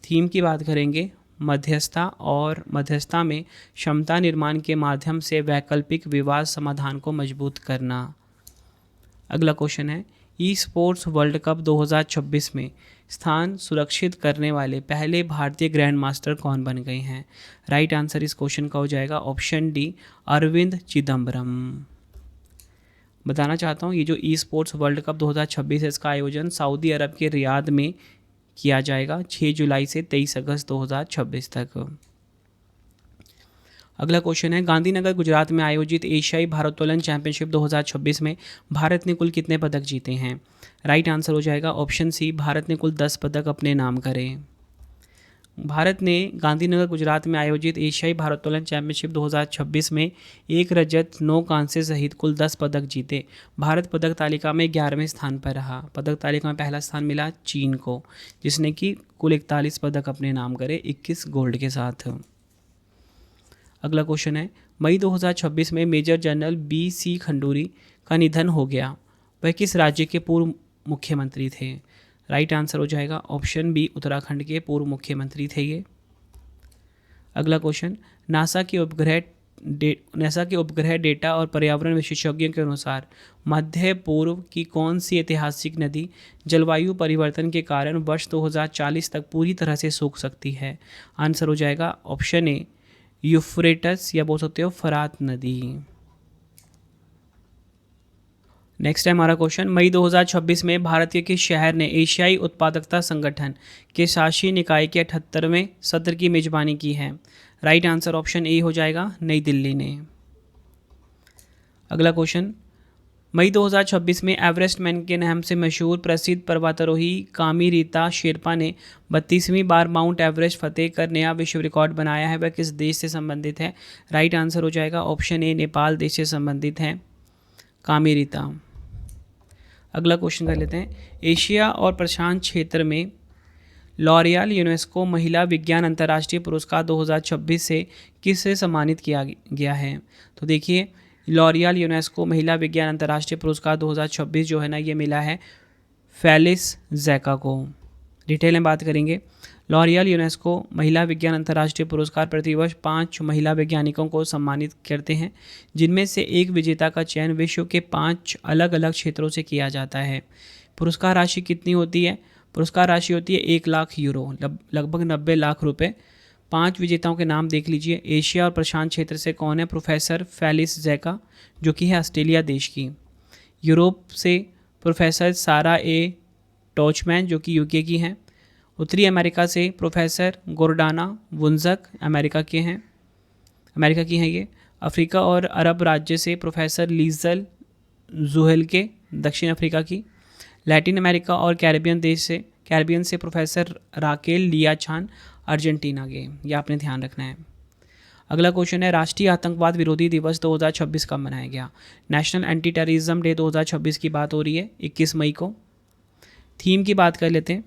थीम की बात करेंगे मध्यस्थता, और मध्यस्थता में क्षमता निर्माण के माध्यम से वैकल्पिक विवाद समाधान को मजबूत करना। अगला क्वेश्चन है, ई स्पोर्ट्स वर्ल्ड कप 2026 में स्थान सुरक्षित करने वाले पहले भारतीय ग्रैंड मास्टर कौन बन गए हैं? राइट आंसर इस क्वेश्चन का हो जाएगा ऑप्शन डी, अरविंद चिदम्बरम। बताना चाहता हूँ ये जो ई स्पोर्ट्स वर्ल्ड कप 2026 है इसका आयोजन सऊदी अरब के रियाद में किया जाएगा 6 जुलाई से 23 अगस्त 2026 तक। अगला क्वेश्चन है, गांधीनगर गुजरात में आयोजित एशियाई भारोत्तोलन चैंपियनशिप 2026 में भारत ने कुल कितने पदक जीते हैं? राइट आंसर हो जाएगा ऑप्शन सी, भारत ने कुल 10 पदक अपने नाम करे। भारत ने गांधीनगर गुजरात में आयोजित एशियाई भारोत्तोलन चैंपियनशिप 2026 में 1 रजत 9 कांस्य सहित कुल 10 पदक जीते। भारत पदक तालिका में 11वें स्थान पर रहा। पदक तालिका में पहला स्थान मिला चीन को, जिसने कि कुल 41 पदक अपने नाम करे 21 गोल्ड के साथ। अगला क्वेश्चन है, मई 2026 में मेजर जनरल BC खंडूरी का निधन हो गया। वह किस राज्य के पूर्व मुख्यमंत्री थे? राइट आंसर हो जाएगा ऑप्शन बी, उत्तराखंड के पूर्व मुख्यमंत्री थे ये। अगला क्वेश्चन, नासा के उपग्रह डेटा और पर्यावरण विशेषज्ञों के अनुसार मध्य पूर्व की कौन सी ऐतिहासिक नदी जलवायु परिवर्तन के कारण वर्ष 2040 तक पूरी तरह से सूख सकती है? आंसर हो जाएगा ऑप्शन ए, यूफ्रेटस या बोल सकते हो फरात नदी। नेक्स्ट है हमारा क्वेश्चन, मई 2026 में भारत के किस शहर ने एशियाई उत्पादकता संगठन के शासी निकाय के 78वें सत्र की मेजबानी की है? राइट आंसर ऑप्शन ए हो जाएगा, नई दिल्ली ने। अगला क्वेश्चन, मई 2026 में एवरेस्ट मैन के नाम से मशहूर प्रसिद्ध पर्वतारोही कामी रीता शेरपा ने 32वीं बार माउंट एवरेस्ट फतेह कर नया विश्व रिकॉर्ड बनाया है। वह किस देश से संबंधित है? राइट आंसर हो जाएगा ऑप्शन ए, नेपाल देश से संबंधित है कामी रीता। अगला क्वेश्चन कर लेते हैं, एशिया और प्रशांत क्षेत्र में लॉरियल यूनेस्को महिला विज्ञान अंतर्राष्ट्रीय पुरस्कार 2026 से किससे सम्मानित किया गया है? तो देखिए लॉरियल यूनेस्को महिला विज्ञान अंतर्राष्ट्रीय पुरस्कार 2026 जो है ना ये मिला है फेलिस जैका को। डिटेल में बात करेंगे। लॉरियल यूनेस्को महिला विज्ञान अंतर्राष्ट्रीय पुरस्कार प्रतिवर्ष 5 महिला वैज्ञानिकों को सम्मानित करते हैं, जिनमें से एक विजेता का चयन विश्व के 5 अलग अलग क्षेत्रों से किया जाता है। पुरस्कार राशि कितनी होती है? पुरस्कार राशि होती है 1 लाख यूरो, लगभग 90 लाख रुपए। 5 विजेताओं के नाम देख लीजिए। एशिया और प्रशांत क्षेत्र से कौन है? प्रोफेसर फेलिस जैका, जो कि है ऑस्ट्रेलिया देश की। यूरोप से प्रोफेसर सारा ए टॉचमैन, जो कि यूके की हैं। उत्तरी अमेरिका से प्रोफेसर गोर्डाना वुंजक, अमेरिका की हैं ये। अफ्रीका और अरब राज्य से प्रोफेसर लीजल जुहेल्के, दक्षिण अफ्रीका की। लैटिन अमेरिका और कैरिबियन से प्रोफेसर राकेल लियाछान, अर्जेंटीना के। ये आपने ध्यान रखना है। अगला क्वेश्चन है, राष्ट्रीय आतंकवाद विरोधी दिवस 2026 कब मनाया गया? नेशनल एंटी टेररिज्म डे 2026 की बात हो रही है, 21 मई को। थीम की बात कर लेते हैं।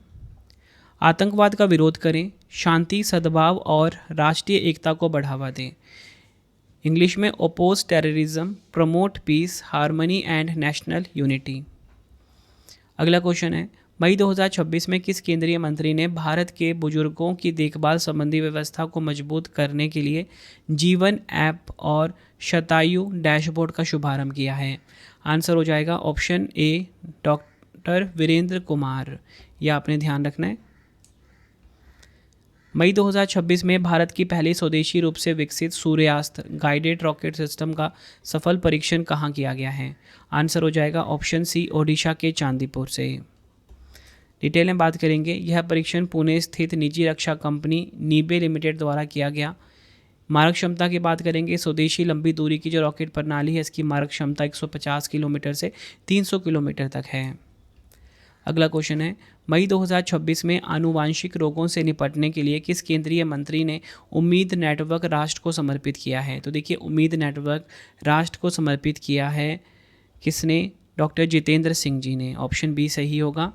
आतंकवाद का विरोध करें, शांति, सद्भाव और राष्ट्रीय एकता को बढ़ावा दें। इंग्लिश में oppose terrorism, promote peace, harmony and national unity. अगला क्वेश्चन है, मई 2026 में किस केंद्रीय मंत्री ने भारत के बुजुर्गों की देखभाल संबंधी व्यवस्था को मजबूत करने के लिए जीवन ऐप और शतायु डैशबोर्ड का शुभारंभ किया है? आंसर हो जाएगा option A, doctor Virendra Kumar. यह आपने ध्यान रखना है। मई 2026 में भारत की पहली स्वदेशी रूप से विकसित सूर्यास्त गाइडेड रॉकेट सिस्टम का सफल परीक्षण कहाँ किया गया है? आंसर हो जाएगा ऑप्शन सी, ओडिशा के चांदीपुर से। डिटेल में बात करेंगे। यह परीक्षण पुणे स्थित निजी रक्षा कंपनी नीबे लिमिटेड द्वारा किया गया। मारक क्षमता की बात करेंगे। स्वदेशी लंबी दूरी की जो रॉकेट प्रणाली है, इसकी मारक क्षमता 150 किलोमीटर से 300 किलोमीटर तक है। अगला क्वेश्चन है, मई 2026 में आनुवांशिक रोगों से निपटने के लिए किस केंद्रीय मंत्री ने उम्मीद नेटवर्क राष्ट्र को समर्पित किया है? तो देखिए, उम्मीद नेटवर्क राष्ट्र को समर्पित किया है किसने? डॉक्टर जितेंद्र सिंह जी ने। ऑप्शन बी सही होगा।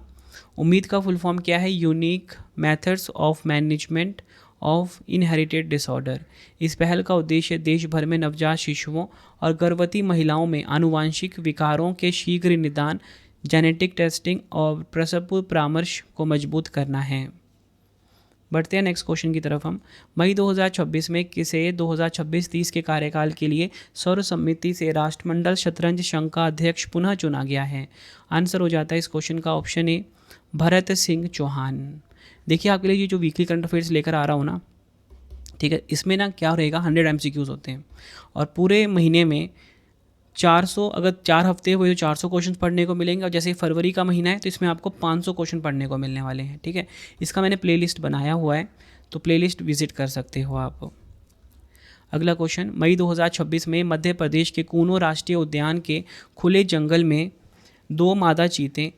उम्मीद का फुल फॉर्म क्या है? Unique methods of management of inherited disorder. इस पहल का उद्देश्य देश भर में नवजात शिशुओं और गर्भवती महिलाओं में आनुवांशिक विकारों के शीघ्र निदान, जेनेटिक टेस्टिंग और प्रसव पूर्व परामर्श को मजबूत करना है। बढ़ते हैं नेक्स्ट क्वेश्चन की तरफ हम। मई 2026 में किसे 2026-30 के कार्यकाल के लिए सर्व सम्मति से राष्ट्रमंडल शतरंज संघ का अध्यक्ष पुनः चुना गया है? आंसर हो जाता है इस क्वेश्चन का ऑप्शन ए, भरत सिंह चौहान। देखिए, आपके लिए ये जो वीकली करंट अफेयर्स लेकर आ रहा हूँ ना, ठीक है, इसमें ना क्या रहेगा, 100 MCQs होते हैं और पूरे महीने में 400, अगर 4 हफ्ते हुए तो 400 क्वेश्चन पढ़ने को मिलेंगे। और जैसे फरवरी का महीना है तो इसमें आपको 500 क्वेश्चन पढ़ने को मिलने वाले हैं। ठीक है, इसका मैंने प्लेलिस्ट बनाया हुआ है, तो प्लेलिस्ट विजिट कर सकते हो आप। अगला क्वेश्चन, मई 2026 में मध्य प्रदेश के कूनो राष्ट्रीय उद्यान के खुले जंगल में 2 मादा चीतें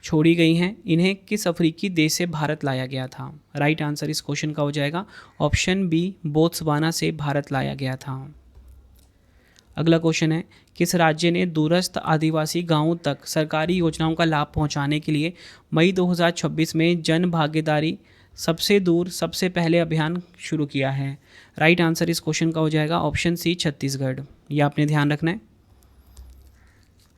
छोड़ी गई हैं। इन्हें किस अफ्रीकी देश से भारत लाया गया था? राइट आंसर इस क्वेश्चन का हो जाएगा ऑप्शन बी, बोत्सवाना से भारत लाया गया था। अगला क्वेश्चन है, किस राज्य ने दूरस्थ आदिवासी गांवों तक सरकारी योजनाओं का लाभ पहुंचाने के लिए मई 2026 में जन भागीदारी सबसे दूर सबसे पहले अभियान शुरू किया है? राइट आंसर इस क्वेश्चन का हो जाएगा ऑप्शन सी, छत्तीसगढ़। यह आपने ध्यान रखना है।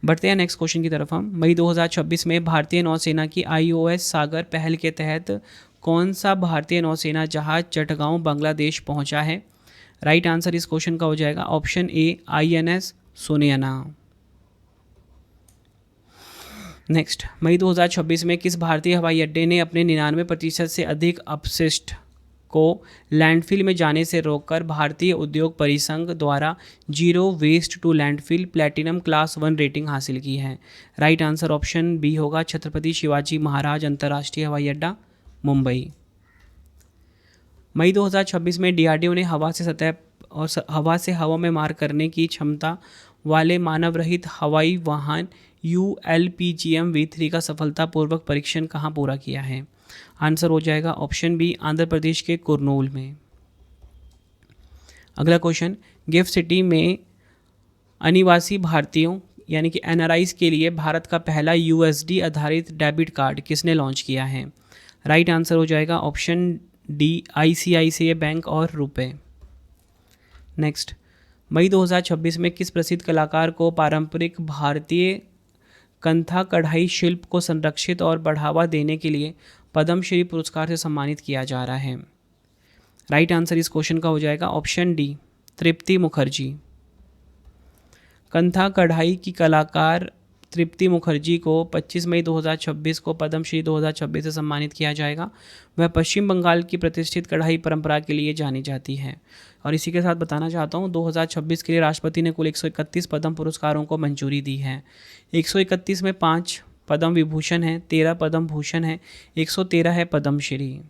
बढ़ते हैं नेक्स्ट क्वेश्चन की तरफ हम। मई 2026 में भारतीय नौसेना की IOS सागर पहल के तहत कौन सा भारतीय नौसेना जहाज चटगांव बांग्लादेश पहुंचा है? राइट आंसर इस क्वेश्चन का हो जाएगा ऑप्शन ए, INS सोनियाना। नेक्स्ट, मई 2026 में किस भारतीय हवाई अड्डे ने अपने 99% से अधिक अपशिष्ट को लैंडफिल में जाने से रोककर भारतीय उद्योग परिसंघ द्वारा zero waste to landfill platinum class 1 rating हासिल की है? राइट आंसर ऑप्शन बी होगा, छत्रपति शिवाजी महाराज अंतर्राष्ट्रीय हवाई अड्डा, मुंबई। मई 2026 में DRDO ने हवा से सतह और हवा से हवा में मार करने की क्षमता वाले मानव रहित हवाई वाहन ULPGM V3 का सफलतापूर्वक परीक्षण कहाँ पूरा किया है? आंसर हो जाएगा ऑप्शन बी, आंध्र प्रदेश के कुर्नूल में। अगला क्वेश्चन, गिफ्ट सिटी में अनिवासी भारतीयों यानी कि NRIs के लिए भारत का पहला USD आधारित डेबिट कार्ड किसने लॉन्च किया है? राइट आंसर हो जाएगा ऑप्शन डी, ICICI बैंक और रुपए। नेक्स्ट, मई 2026 में किस प्रसिद्ध कलाकार को पारंपरिक भारतीय कंथा कढ़ाई शिल्प को संरक्षित और बढ़ावा देने के लिए पद्मश्री पुरस्कार से सम्मानित किया जा रहा है? राइट आंसर इस क्वेश्चन का हो जाएगा ऑप्शन डी, तृप्ति मुखर्जी। कंथा कढ़ाई की कलाकार तृप्ति मुखर्जी को 25 मई 2026 को पद्मश्री 2026 से सम्मानित किया जाएगा। वह पश्चिम बंगाल की प्रतिष्ठित कढ़ाई परंपरा के लिए जानी जाती है। और इसी के साथ बताना चाहता हूँ 2026 के लिए राष्ट्रपति ने कुल 131 पद्म पुरस्कारों को मंजूरी दी है। 131 में 5 पद्म विभूषण है, 13 पद्म भूषण है, 113 है पद्मश्री।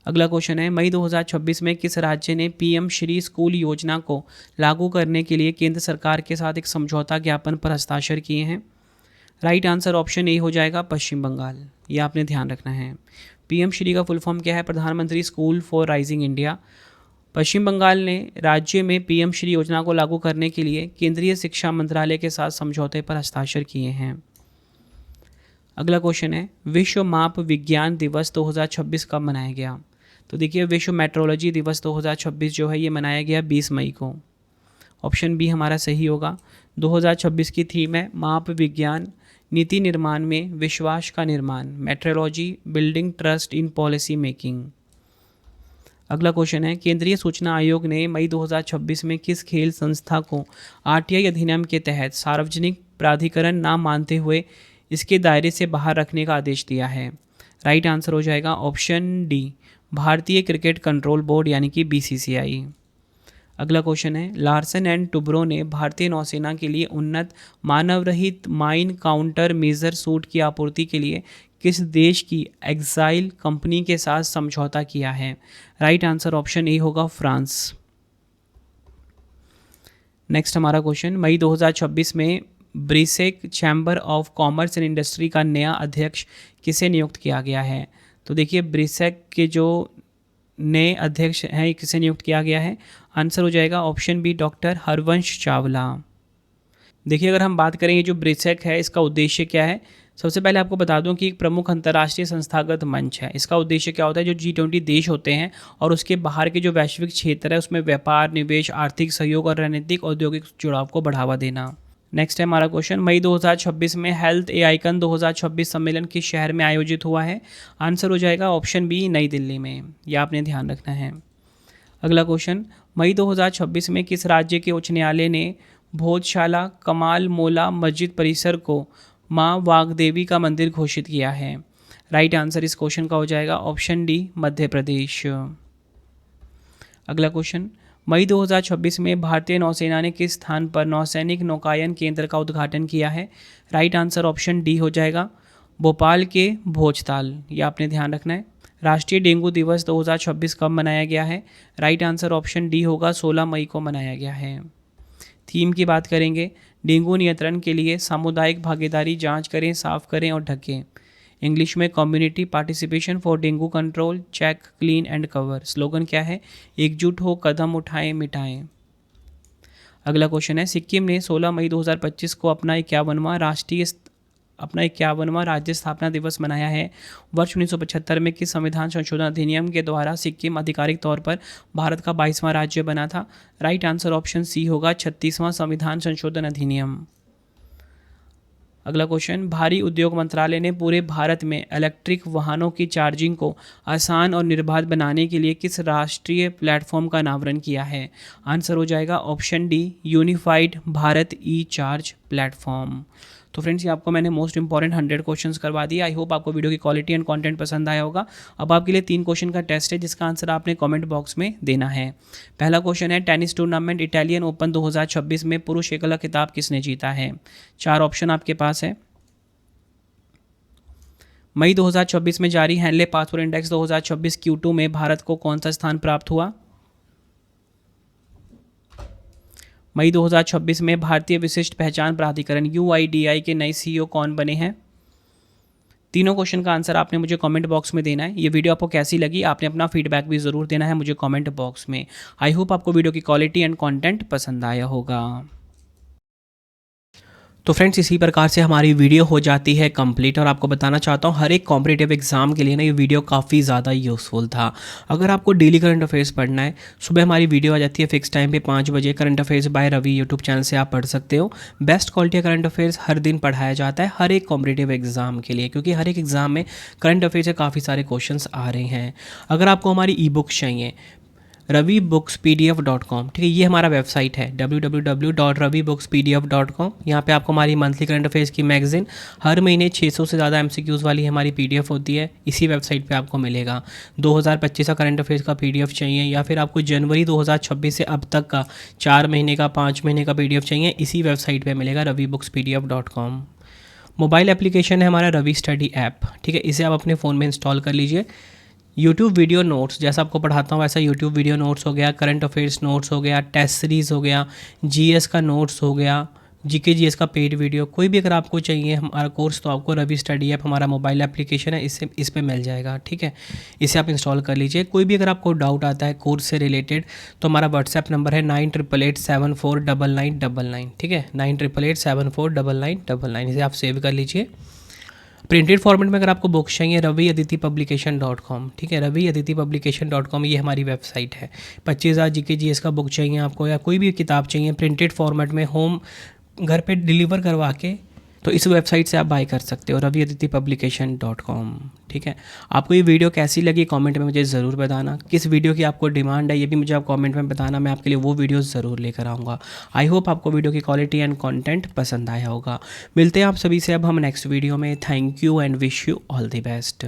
अगला क्वेश्चन है, मई 2026 में किस राज्य ने पीएम श्री स्कूल योजना को लागू करने के लिए केंद्र सरकार के साथ एक समझौता ज्ञापन पर हस्ताक्षर किए हैं? राइट आंसर ऑप्शन ए हो जाएगा पश्चिम बंगाल। ये आपने ध्यान रखना है। पीएम श्री का फुल फॉर्म क्या है? प्रधानमंत्री स्कूल फॉर राइजिंग इंडिया। पश्चिम बंगाल ने राज्य में पीएम श्री योजना को लागू करने के लिए केंद्रीय शिक्षा मंत्रालय के साथ समझौते पर हस्ताक्षर किए हैं। अगला क्वेश्चन है, विश्व माप विज्ञान दिवस 2026 कब मनाया गया? तो देखिए, विश्व मेट्रोलॉजी दिवस 2026 जो है ये मनाया गया 20 मई को। ऑप्शन बी हमारा सही होगा। 2026 की थीम है माप विज्ञान, नीति निर्माण में विश्वास का निर्माण, metrology building trust in policy making. अगला क्वेश्चन है, केंद्रीय सूचना आयोग ने मई 2026 में किस खेल संस्था को आरटीआई अधिनियम के तहत सार्वजनिक प्राधिकरण ना मानते हुए इसके दायरे से बाहर रखने का आदेश दिया है? राइट आंसर हो जाएगा ऑप्शन डी, भारतीय क्रिकेट कंट्रोल बोर्ड यानी कि बीसीसीआई। अगला क्वेश्चन है, लार्सन एंड टुब्रो ने भारतीय नौसेना के लिए उन्नत मानव रहित माइन काउंटर मेजर सूट की आपूर्ति के लिए किस देश की एक्साइल कंपनी के साथ समझौता किया है? राइट आंसर ऑप्शन ए होगा फ्रांस। नेक्स्ट हमारा क्वेश्चन, मई 2026 में BRICS chamber of commerce and industry का नया अध्यक्ष किसे नियुक्त किया गया है? तो देखिए, ब्रिसेक के जो नए अध्यक्ष हैं किसे नियुक्त किया गया है? आंसर हो जाएगा option B, doctor Harvansh Chawla. देखिए, अगर हम बात करें ये जो ब्रिसेक है इसका उद्देश्य क्या है, सबसे पहले आपको बता दूं कि एक प्रमुख अंतर्राष्ट्रीय संस्थागत मंच है। इसका उद्देश्य क्या होता है, जो G20 देश होते हैं और उसके बाहर के जो वैश्विक क्षेत्र है उसमें व्यापार, निवेश, आर्थिक सहयोग और रणनीतिक औद्योगिक जुड़ाव को बढ़ावा देना। नेक्स्ट है हमारा क्वेश्चन, मई 2026 में हेल्थ ए आइकन 2026 सम्मेलन किस शहर में आयोजित हुआ है? आंसर हो जाएगा ऑप्शन बी, नई दिल्ली में। यह आपने ध्यान रखना है। अगला क्वेश्चन, मई 2026 में किस राज्य के उच्च न्यायालय ने भोजशाला कमाल मोला मस्जिद परिसर को माँ वागदेवी का मंदिर घोषित किया है? राइट आंसर इस क्वेश्चन का हो जाएगा ऑप्शन डी, मध्य प्रदेश। अगला क्वेश्चन, मई 2026 में भारतीय नौसेना ने किस स्थान पर नौसैनिक नौकायन केंद्र का उद्घाटन किया है? राइट आंसर ऑप्शन डी हो जाएगा, भोपाल के भोजताल। ये आपने ध्यान रखना है। राष्ट्रीय डेंगू दिवस 2026 कब मनाया गया है? राइट आंसर ऑप्शन डी होगा, 16 मई को मनाया गया है। थीम की बात करेंगे, डेंगू नियंत्रण के लिए सामुदायिक भागीदारी, जांच करें, साफ करें और ढकें। इंग्लिश में community participation for dengue control, check, clean and cover. Slogan क्या है? एकजुट हो, कदम उठाएं, मिटाएं। अगला क्वेश्चन है, सिक्किम ने 16 मई 2025 को अपना 51वां राज्य स्थापना दिवस मनाया है। वर्ष 1975 में किस संविधान संशोधन अधिनियम के द्वारा सिक्किम आधिकारिक तौर पर भारत का 22वां राज्य बना था? राइट आंसर ऑप्शन सी होगा, 36वां संविधान संशोधन अधिनियम। अगला क्वेश्चन, भारी उद्योग मंत्रालय ने पूरे भारत में इलेक्ट्रिक वाहनों की चार्जिंग को आसान और निर्बाध बनाने के लिए किस राष्ट्रीय प्लेटफॉर्म का अनावरण किया है? आंसर हो जाएगा ऑप्शन डी, यूनिफाइड भारत ई चार्ज प्लेटफॉर्म। तो फ्रेंड्स, ये आपको मैंने मोस्ट इंपॉर्टेंट 100 क्वेश्चंस करवा दिया। आई होप आपको वीडियो की क्वालिटी एंड कंटेंट पसंद आया होगा। अब आपके लिए 3 क्वेश्चन का टेस्ट है जिसका आंसर आपने कमेंट बॉक्स में देना है। पहला क्वेश्चन है, टेनिस टूर्नामेंट इटालियन ओपन 2026 में पुरुष एकल खिताब किसने जीता है? 4 ऑप्शन आपके पास है। मई 2026 में जारी हैंडले पासपोर्ट इंडेक्स 2026 Q2 में भारत को कौन सा स्थान प्राप्त हुआ? मई 2026 में भारतीय विशिष्ट पहचान प्राधिकरण UIDAI के नए CEO कौन बने हैं? तीनों क्वेश्चन का आंसर आपने मुझे कमेंट बॉक्स में देना है। ये वीडियो आपको कैसी लगी, आपने अपना फीडबैक भी ज़रूर देना है मुझे कमेंट बॉक्स में। आई होप आपको वीडियो की क्वालिटी एंड कंटेंट पसंद आया होगा। तो फ्रेंड्स इसी प्रकार से हमारी वीडियो हो जाती है कंप्लीट। और आपको बताना चाहता हूँ हर एक कॉम्पिटिटिव एग्जाम के लिए ना ये वीडियो काफ़ी ज़्यादा यूज़फुल था। अगर आपको डेली करंट अफेयर्स पढ़ना है, सुबह हमारी वीडियो आ जाती है फिक्स टाइम पे 5 बजे। Current affairs by Ravi YouTube channel से आप पढ़ सकते हो। बेस्ट क्वालिटी का करंट अफेयर्स हर दिन पढ़ाया जाता है हर एक कॉम्पिटिटिव एग्जाम के लिए, क्योंकि हर एक एग्जाम में करंट अफेयर्स से काफ़ी सारे क्वेश्चन आ रहे हैं। अगर आपको हमारी ई बुक्स चाहिए, ravibooks.pdf.com, ठीक है, ये हमारा वेबसाइट है www.ravibooks.pdf.com। यहाँ पे आपको हमारी मंथली करंट अफेयर्स की मैगजीन हर महीने 600 से ज़्यादा MCQs वाली हमारी PDF होती है, इसी वेबसाइट पे आपको मिलेगा। 2025 का करंट अफेयर्स का PDF चाहिए, या फिर आपको जनवरी 2026 से अब तक का 4 महीने का 5 महीने का PDF चाहिए, इसी वेबसाइट पर मिलेगा ravibooks.pdf.com। मोबाइल एप्लीकेशन है हमारा रवि स्टडी ऐप, ठीक है, इसे आप अपने फ़ोन में इंस्टॉल कर लीजिए। यूट्यूब वीडियो नोट्स, जैसा आपको पढ़ाता हूँ वैसा यूट्यूब वीडियो नोट्स हो गया, करंट अफेयर्स नोट्स हो गया, टेस्ट सीरीज़ हो गया, जीएस का नोट्स हो गया, जीके जीएस का पेड वीडियो, कोई भी अगर आपको चाहिए हमारा कोर्स तो आपको रवि स्टडी ऐप हमारा मोबाइल एप्लीकेशन है, इससे इस पे मिल जाएगा, ठीक है, इसे आप इंस्टॉल कर लीजिए। कोई भी अगर आपको डाउट आता है कोर्स से रिलेटेड तो हमारा व्हाट्सएप नंबर है 9888749999, ठीक है, 9888749999, इसे आप सेव कर लीजिए। प्रिंटेड फॉर्मेट में अगर आपको बुक्स चाहिए raviaditipublication.com, ठीक है, raviaditipublication.com ये हमारी वेबसाइट है। 25,000 जीके जीएस का बुक चाहिए आपको, या कोई भी किताब चाहिए प्रिंटेड फॉर्मेट में होम घर पे डिलीवर करवा के, तो इस वेबसाइट से आप बाय कर सकते हो raviaditipublication.com, ठीक है। आपको ये वीडियो कैसी लगी कमेंट में मुझे ज़रूर बताना। किस वीडियो की आपको डिमांड है ये भी मुझे आप कमेंट में बताना, मैं आपके लिए वो वीडियो ज़रूर लेकर आऊँगा। आई होप आपको वीडियो की क्वालिटी एंड कंटेंट पसंद आया होगा। मिलते हैं आप सभी से अब हम नेक्स्ट वीडियो में। Thank you and wish you all the best.